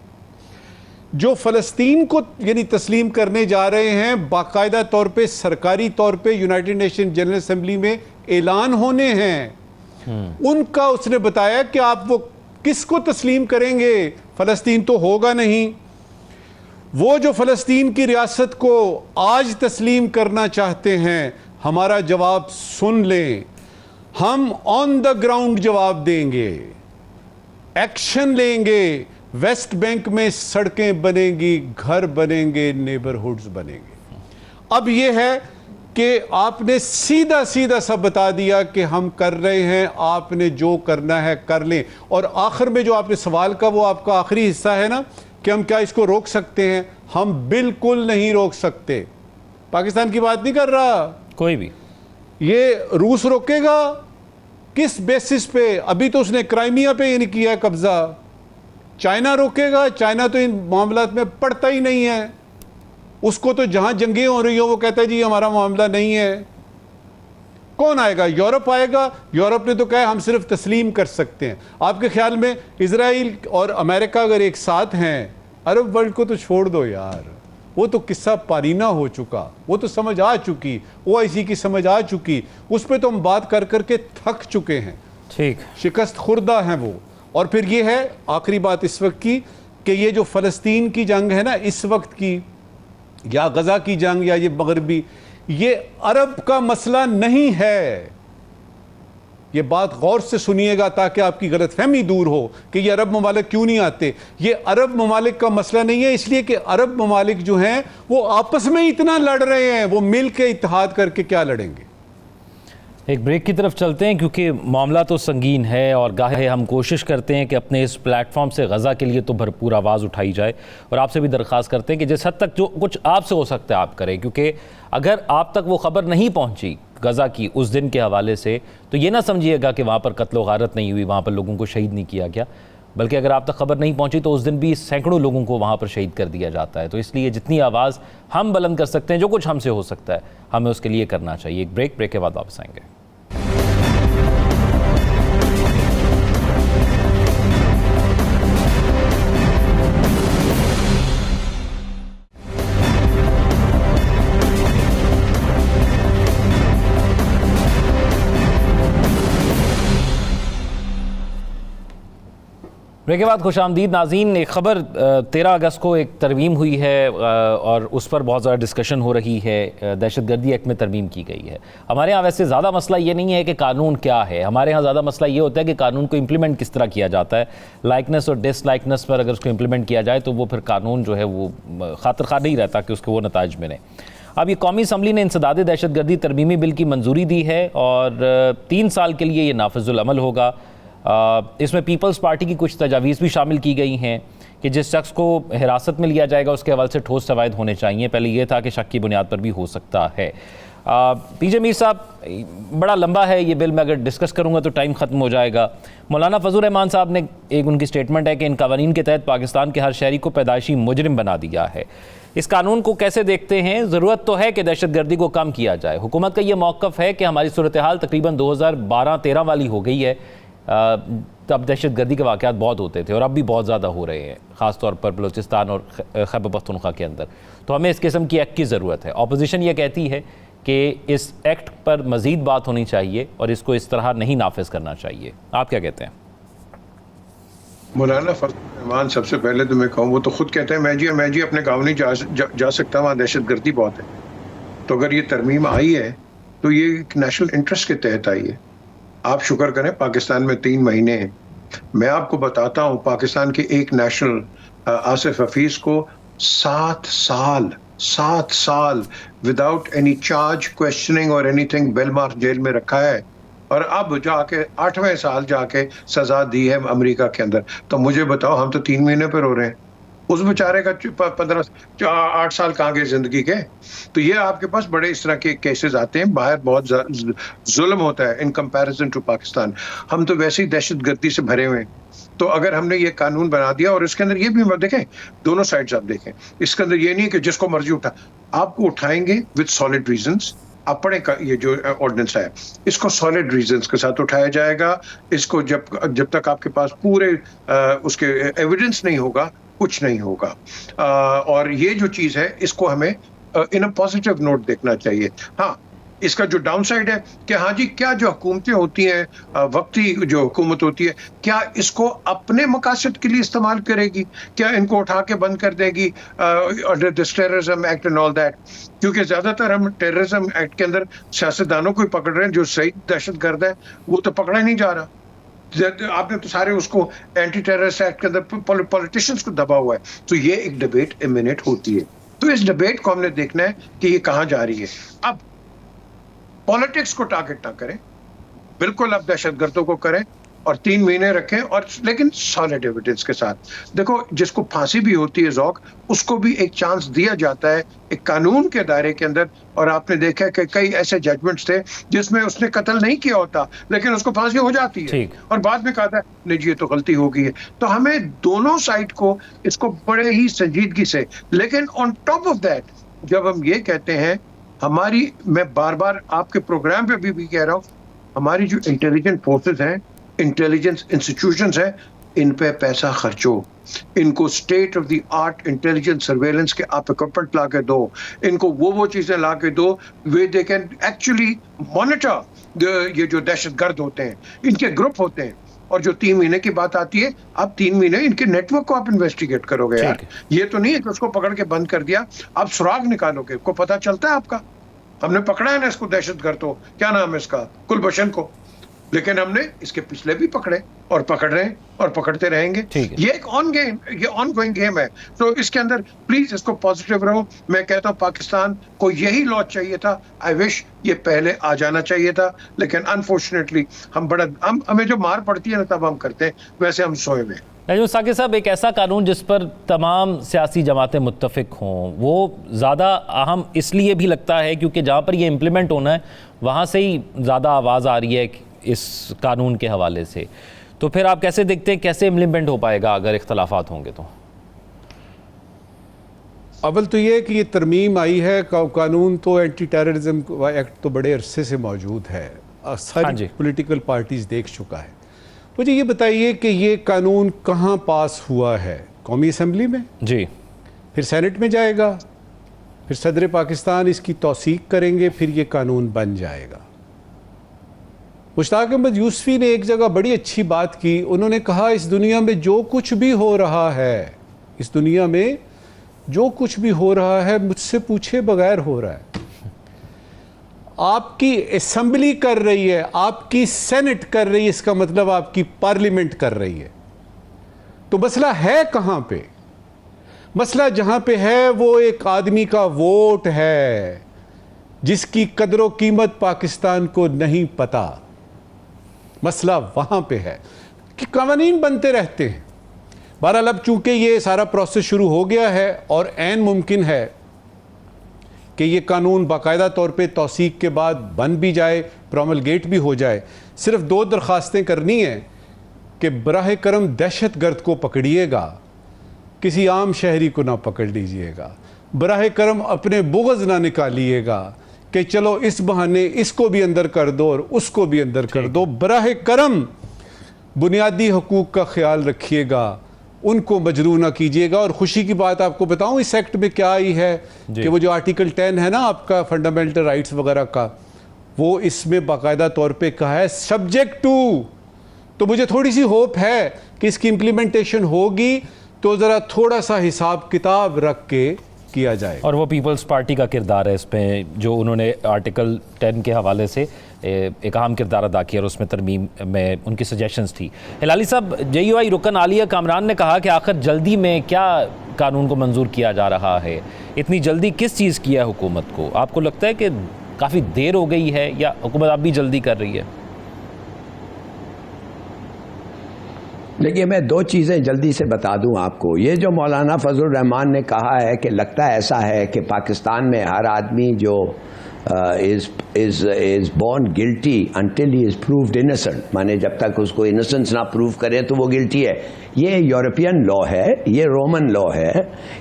जो फ़लस्तीन को यानी तस्लीम करने जा रहे हैं, बाकायदा तौर पे सरकारी तौर पे यूनाइटेड नेशन जनरल असेंबली में ऐलान होने हैं। उनका उसने बताया कि आप वो किसको तस्लीम करेंगे, फ़लस्तीन तो होगा नहीं। वो जो फ़लस्तीन की रियासत को आज तस्लीम करना चाहते हैं, हमारा जवाब सुन लें, हम ऑन द ग्राउंड जवाब देंगे, एक्शन लेंगे। वेस्ट बैंक में सड़कें बनेंगी, घर बनेंगे, नेबरहुड्स बनेंगे। अब यह है कि आपने सीधा सीधा सा बता दिया कि हम कर रहे हैं, आपने जो करना है कर लें। और आखिर में जो आपने सवाल का, वो आपका आखिरी हिस्सा है ना, कि हम क्या इसको रोक सकते हैं? हम बिल्कुल नहीं रोक सकते। पाकिस्तान की बात नहीं कर रहा कोई भी। ये रूस रोकेगा किस बेसिस पे? अभी तो उसने क्राइमिया पे नहीं किया कब्जा। चाइना रोकेगा? चाइना तो इन मामलात में पड़ता ही नहीं है। उसको तो जहां जंगें हो रही हो वो कहता है जी हमारा मामला नहीं है। कौन आएगा? यूरोप आएगा। यूरोप ने तो कहा हम सिर्फ तस्लीम कर सकते हैं। आपके ख्याल में इजराइल और अमेरिका अगर एक साथ हैं, अरब वर्ल्ड को तो छोड़ दो यार, वो तो किस्सा पारीना हो चुका, वो तो समझ आ चुकी, OIC की समझ आ चुकी, उस पर तो हम बात कर करके थक चुके हैं। ठीक, शिकस्त खुर्दा हैं वो। और फिर ये है आखिरी बात इस वक्त की कि ये जो फ़लस्तीन की जंग है ना इस वक्त की, या गजा की जंग, या ये मगरबी, ये अरब का मसला नहीं है। ये बात गौर से सुनिएगा ताकि आपकी गलतफहमी दूर हो कि ये अरब ममालिक क्यों नहीं आते। ये अरब ममालिक का मसला नहीं है, इसलिए कि अरब ममालिक जो हैं वो आपस में इतना लड़ रहे हैं, वो मिल के इत्तेहाद करके क्या लड़ेंगे। एक ब्रेक की तरफ चलते हैं, क्योंकि मामला तो संगीन है और गाहे हम कोशिश करते हैं कि अपने इस प्लेटफॉर्म से गज़ा के लिए तो भरपूर आवाज़ उठाई जाए, और आपसे भी दरख्वास्त करते हैं कि जिस हद तक जो कुछ आपसे हो सकता है आप करें, क्योंकि अगर आप तक वो खबर नहीं पहुंची गज़ा की उस दिन के हवाले से, तो ये ना समझिएगा कि वहाँ पर कत्ल गारत नहीं हुई, वहाँ पर लोगों को शहीद नहीं किया गया, बल्कि अगर आप तक खबर नहीं पहुंची तो उस दिन भी सैकड़ों लोगों को वहाँ पर शहीद कर दिया जाता है। तो इसलिए जितनी आवाज़ हम बुलंद कर सकते हैं, जो कुछ हमसे हो सकता है, हमें उसके लिए करना चाहिए। एक ब्रेक के बाद वापस आएंगे। ब्रेक के बाद खुशामदीद नाज़रीन। एक ख़बर 13 अगस्त को एक तरमीम हुई है और उस पर बहुत ज़्यादा डिस्कशन हो रही है। दहशतगर्दी एक्ट में तरमीम की गई है। हमारे यहाँ वैसे ज़्यादा मसला ये नहीं है कि कानून क्या है, हमारे यहाँ ज़्यादा मसला ये होता है कि कानून को इम्प्लीमेंट किस तरह किया जाता है। लाइकनेस और डिसलाइकनेस पर अगर उसको इम्प्लीमेंट किया जाए तो वो फिर कानून जो है वो खातिर खा नहीं रहता कि उसके वो नताइज मिले। अब ये कौमी असम्बली ने इंसदाद दहशतगर्दी तरमीमी बिल की मंजूरी दी है और 3 साल के लिए ये नाफिजुल अमल होगा। इसमें पीपल्स पार्टी की कुछ तजावीज़ भी शामिल की गई हैं कि जिस शख्स को हिरासत में लिया जाएगा उसके हवाले से ठोस शवाहिद होने चाहिए। पहले ये था कि शक की बुनियाद पर भी हो सकता है। पीजे मीर साहब, बड़ा लंबा है ये बिल, मैं अगर डिस्कस करूँगा तो टाइम ख़त्म हो जाएगा। मौलाना फजल रहमान साहब ने एक उनकी स्टेटमेंट है कि इन कवानीन के तहत पाकिस्तान के हर शहरी को पैदाइशी मुजरिम बना दिया है। इस कानून को कैसे देखते हैं? ज़रूरत तो है कि दहशतगर्दी को कम किया जाए। हुकूमत का ये मौक़िफ़ है कि हमारी सूरत हाल तकरीबन 2012-13 वाली हो गई है। तब दहशतगर्दी के वाक़यात बहुत होते थे और अब भी बहुत ज़्यादा हो रहे हैं, ख़ास तौर पर बलूचिस्तान और खैबर पख्तूनख्वा के अंदर। तो हमें इस किस्म की एक्ट की ज़रूरत है। अपोजिशन ये कहती है कि इस एक्ट पर मज़ीद बात होनी चाहिए और इसको इस तरह नहीं नाफिज करना चाहिए। आप क्या कहते हैं? मौलाना फजल रहमान, सबसे पहले तो मैं कहूँ, वो तो खुद कहते हैं मैं जी अपने गाँव नहीं जा सकता, वहाँ दहशतगर्दी बहुत है। तो अगर ये तरमीम आई है तो ये नेशनल इंटरेस्ट के तहत आई है। आप शुक्र करें पाकिस्तान में 3 महीने हैं। मैं आपको बताता हूँ, पाकिस्तान के एक नेशनल आसिफ हफीज को 7 साल विदाउट एनी चार्ज, क्वेश्चनिंग और एनीथिंग बेलमार्क जेल में रखा है और अब जाके 8वें साल जाके सजा दी है अमेरिका के अंदर। तो मुझे बताओ, हम तो 3 महीने पर हो रहे हैं। उस बेचारे का 8 साल कहाँ गए जिंदगी के। तो ये आपके पास बड़े इस तरह के केसेस आते हैं, बाहर बहुत जुल्म होता है इन कंपैरिजन टू पाकिस्तान। हम तो वैसे ही दहशतगर्दी से भरे हुए हैं। तो अगर हमने ये कानून बना दिया, और इसके अंदर ये भी देखें, दोनों साइड्स आप देखें, इसके अंदर ये नहीं है कि जिसको मर्जी उठा, आपको उठाएंगे विद सॉलिड रीजंस। आप पढ़े का ये जो ऑर्डिनेंस है, इसको सॉलिड रीजंस के साथ उठाया जाएगा। इसको जब तक आपके पास पूरे उसके एविडेंस नहीं होगा, कुछ नहीं होगा। और ये जो चीज है, इसको हमें इन अ पॉजिटिव नोट देखना चाहिए। हाँ, इसका जो डाउन साइड है कि हाँ जी, क्या जो हुकूमतें होती हैं, वक्ती जो हुकूमत होती है, क्या इसको अपने मकासद के लिए इस्तेमाल करेगी? क्या इनको उठा के बंद कर देगी under this terrorism act and all that? क्योंकि ज्यादातर हम टेररिज्म एक्ट के अंदर सियासतदानों को ही पकड़ रहे हैं, जो सही दहशतगर्द है वो तो पकड़ा ही नहीं जा रहा। आपने तो सारे उसको एंटी टेररिस्ट एक्ट के अंदर पॉलिटिशियंस को दबा हुआ है। तो ये एक डिबेट इमिनेट होती है। तो इस डिबेट को हमने देखना है कि ये कहाँ जा रही है। अब पॉलिटिक्स को टारगेट ना करें, बिल्कुल आप दहशतगर्दों को करें और 3 महीने रखें, और लेकिन सॉलिड एविडेंस के साथ। देखो, जिसको फांसी भी होती है ज़ौक, उसको भी एक चांस दिया जाता है एक कानून के दायरे के अंदर। और आपने देखा कि कई ऐसे जजमेंट्स थे जिसमें उसने कत्ल नहीं किया होता, लेकिन उसको फांसी हो जाती है, और बाद में कहा था नहीं जी ये तो गलती हो गई है। तो हमें दोनों साइड को इसको बड़े ही संजीदगी से, लेकिन ऑन टॉप ऑफ दैट, जब हम ये कहते हैं, हमारी, मैं बार बार आपके प्रोग्राम पे भी कह रहा हूँ, हमारी जो इंटेलिजेंट फोर्सेस हैं, इंटेलिजेंस इंस्टीट्यूशंस हैं, इन पे पैसा खर्चो, इनको state of the art intelligence surveillance के आप इक्विपमेंट ला के दो, इनको वो चीजें ला के दो वे दे कैन एक्चुअली मॉनिटर ये जो दहशतगर्द होते हैं, इनके ग्रुप होते हैं। और जो 3 महीने की बात आती है, आप 3 महीने इनके नेटवर्क को आप इन्वेस्टिगेट करोगे यार। ये तो नहीं है कि उसको पकड़ के बंद कर दिया, आप सुराग निकालोगे, को पता चलता है आपका। हमने पकड़ा है ना इसको, दहशतगर्द को, क्या नाम है इसका, कुलभूषण को, लेकिन हमने इसके पिछले भी पकड़े और पकड़ रहे हैं और पकड़ते रहेंगे। ये एक ऑनगोइंग गेम है। तो इसके अंदर प्लीज इसको पॉजिटिव रहो। मैं कहता हूँ पाकिस्तान को यही लॉ चाहिए था। आई विश ये पहले आ जाना चाहिए था, लेकिन अनफॉर्चुनेटली हमें जो मार पड़ती है ना तब हम करते हैं, वैसे हम सोए में। नजमुल साकिब साहब, एक ऐसा कानून जिस पर तमाम सियासी जमातें मुत्तफिक हों, वो ज़्यादा अहम इसलिए भी लगता है क्योंकि जहाँ पर ये इम्प्लीमेंट होना है वहाँ से ही ज़्यादा आवाज़ आ रही है इस कानून के हवाले से। तो फिर आप कैसे देखते हैं कैसे इम्प्लीमेंट हो पाएगा अगर इख्तलाफात होंगे? तो अव्वल तो ये कि ये तरमीम आई है, कानून तो एंटी टेररिज्म एक्ट तो बड़े अरसे से मौजूद है, सारी पॉलिटिकल पार्टीज देख चुका है। मुझे ये बताइए कि ये कानून कहाँ पास हुआ है? कौमी असम्बली में जी, फिर सेनेट में जाएगा, फिर सदर पाकिस्तान इसकी तौसीक करेंगे, फिर ये कानून बन जाएगा। मुश्ताक अहमद यूसुफी ने एक जगह बड़ी अच्छी बात की। उन्होंने कहा इस दुनिया में जो कुछ भी हो रहा है, इस दुनिया में जो कुछ भी हो रहा है मुझसे पूछे बगैर हो रहा है। आपकी असेंबली कर रही है, आपकी सेनेट कर रही है, इसका मतलब आपकी पार्लियामेंट कर रही है। तो मसला है कहां पे? मसला जहां पे है वो एक आदमी का वोट है जिसकी कदर व कीमत पाकिस्तान को नहीं पता। मसला वहां पे है कि कानून बनते रहते हैं। बहरहाल अब चूंकि ये सारा प्रोसेस शुरू हो गया है और ऐन मुमकिन है कि ये कानून बाकायदा तौर पे तौसीक के बाद बन भी जाए, प्रोमलगेट भी हो जाए। सिर्फ 2 दरख्वास्तें करनी है कि बराह करम दहशतगर्द को पकड़िएगा, किसी आम शहरी को ना पकड़ लीजिएगा। बराह करम अपने बुग़्ज़ ना निकालिएगा कि चलो इस बहाने इसको भी अंदर कर दो और उसको भी अंदर कर दो। बराह करम बुनियादी हकूक़ का ख्याल रखिएगा, उनको मजरू ना कीजिएगा। और खुशी की बात आपको बताऊं, इस एक्ट में क्या आई है कि वो जो आर्टिकल 10 है ना आपका फंडामेंटल राइट्स वगैरह का, वो इसमें बाकायदा तौर पे कहा है सब्जेक्ट टू। तो मुझे थोड़ी सी होप है कि इसकी इम्प्लीमेंटेशन होगी तो ज़रा थोड़ा सा हिसाब किताब रख के किया जाए। और वो पीपल्स पार्टी का किरदार है इसमें, जो उन्होंने आर्टिकल 10 के हवाले से एक अहम किरदार अदा किया और उसमें तरमीम में उनकी सजेशंस थी। हिलाली साहब, JUI रुकन आलिया कामरान ने कहा कि आखिर जल्दी में क्या कानून को मंजूर किया जा रहा है? इतनी जल्दी किस चीज़ की है हुकूमत को? आपको लगता है कि काफ़ी देर हो गई है या हुकूमत अब भी जल्दी कर रही है? देखिए, मैं दो चीज़ें जल्दी से बता दूं आपको। ये जो मौलाना फजलुर रहमान ने कहा है कि लगता है ऐसा है कि पाकिस्तान में हर आदमी जो is born guilty until he is proved innocent, माने जब तक उसको इनोसेंस ना प्रूव करें तो वो गिल्टी है। ये यूरोपियन लॉ है, ये रोमन लॉ है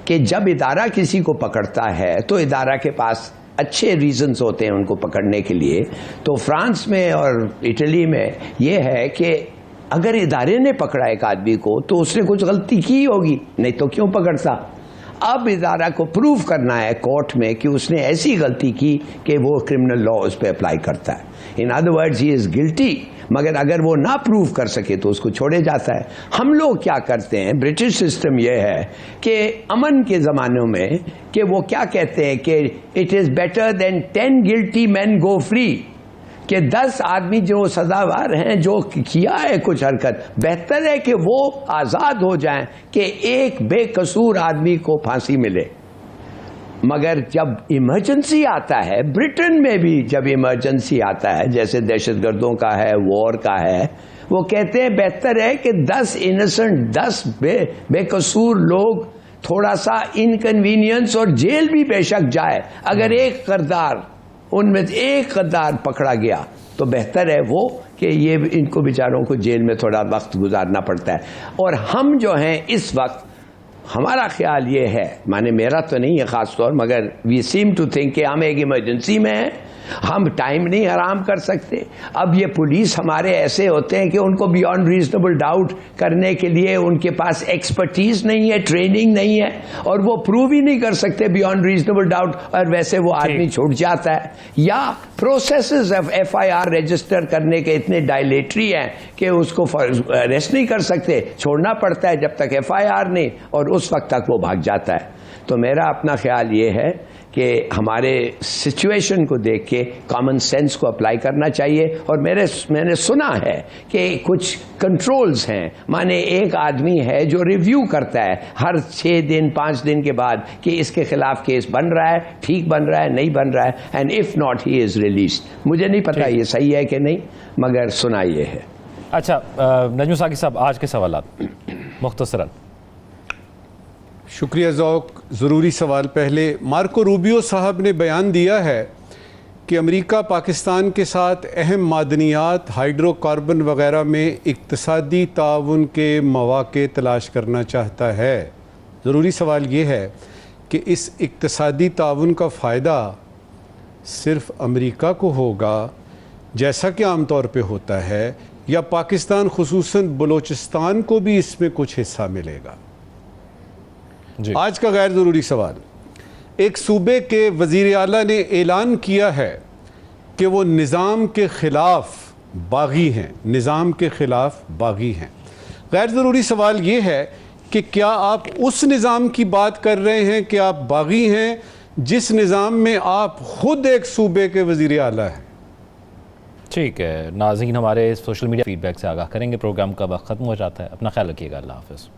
कि जब इदारा किसी को पकड़ता है तो इदारा के पास अच्छे रीजंस होते हैं उनको पकड़ने के लिए। तो फ्रांस में और इटली में ये है कि अगर इदारे ने पकड़ा एक आदमी को तो उसने कुछ गलती की होगी, नहीं तो क्यों पकड़ता। अब इदारा को प्रूव करना है कोर्ट में कि उसने ऐसी गलती की कि वो क्रिमिनल लॉ उस पर अप्लाई करता है। In other words he is guilty, मगर अगर वो ना प्रूव कर सके तो उसको छोड़े जाता है। हम लोग क्या करते हैं, ब्रिटिश सिस्टम ये है कि अमन के ज़मानों में कि वो क्या कहते हैं कि it is better than 10 guilty man go free, कि 10 आदमी जो सजावार हैं, जो किया है कुछ हरकत, बेहतर है कि वो आज़ाद हो जाएं कि एक बेकसूर आदमी को फांसी मिले। मगर जब इमरजेंसी आता है, ब्रिटेन में भी जब इमरजेंसी आता है, जैसे दहशतगर्दों का है, वॉर का है, वो कहते हैं बेहतर है कि 10 इनोसेंट 10 बेकसूर लोग थोड़ा सा इनकन्वीनियंस और जेल भी बेशक जाए, अगर एक करदार उनमें एक गद्दार पकड़ा गया तो बेहतर है वो कि ये इनको बेचारों को जेल में थोड़ा वक्त गुजारना पड़ता है। और हम जो हैं इस वक्त, हमारा ख्याल ये है, माने मेरा तो नहीं है ख़ास तौर, मगर वी सीम टू थिंक कि हम एक इमरजेंसी में हैं, हम टाइम नहीं हराम कर सकते। अब ये पुलिस हमारे ऐसे होते हैं कि उनको बियॉन्ड रीजनेबल डाउट करने के लिए उनके पास एक्सपर्टीज नहीं है, ट्रेनिंग नहीं है, और वो प्रूव ही नहीं कर सकते बियॉन्ड रीजनेबल डाउट, और वैसे वो आदमी छूट जाता है। या प्रोसेसेस ऑफ FIR रजिस्टर करने के इतने डायलेटरी हैं कि उसको अरेस्ट नहीं कर सकते, छोड़ना पड़ता है जब तक FIR नहीं, और उस वक्त तक वो भाग जाता है। तो मेरा अपना ख्याल ये है कि हमारे सिचुएशन को देख के कॉमन सेंस को अप्लाई करना चाहिए। और मैंने सुना है कि कुछ कंट्रोल्स हैं, माने एक आदमी है जो रिव्यू करता है हर 6 दिन 5 दिन के बाद कि इसके खिलाफ केस बन रहा है, ठीक बन रहा है, नहीं बन रहा है, and if not he is released. मुझे नहीं पता ये सही है कि नहीं, मगर सुना ये है। अच्छा नजमुल साकिब साहब, आज के सवालात मुख्तसरन। शुक्रिया ज़ौक। ज़रूरी सवाल पहले, मार्को रूबियो साहब ने बयान दिया है कि अमेरिका पाकिस्तान के साथ अहम मादनियात, हाइड्रोकार्बन वगैरह में इक्तसादी ताउन के मौक़े तलाश करना चाहता है। ज़रूरी सवाल ये है कि इस इक्तसादी ताउन का फ़ायदा सिर्फ़ अमेरिका को होगा जैसा कि आम तौर पे होता है, या पाकिस्तान खुसूसन बलोचिस्तान को भी इसमें कुछ हिस्सा मिलेगा? आज का गैर ज़रूरी सवाल, एक सूबे के वज़ीर आला ने ऐलान किया है कि वो निज़ाम के ख़िलाफ़ बागी हैं, निज़ाम के ख़िलाफ़ बागी हैं। गैर ज़रूरी सवाल ये है कि क्या आप उस निज़ाम की बात कर रहे हैं कि आप बागी हैं जिस निज़ाम में आप ख़ुद एक सूबे के वज़ीर आला हैं? ठीक है नाज़रीन, हमारे सोशल मीडिया फीडबैक से आगाह करेंगे। प्रोग्राम का वक्त ख़त्म हो जाता है। अपना ख्याल रखिएगा। अल्लाह हाफ़िज़।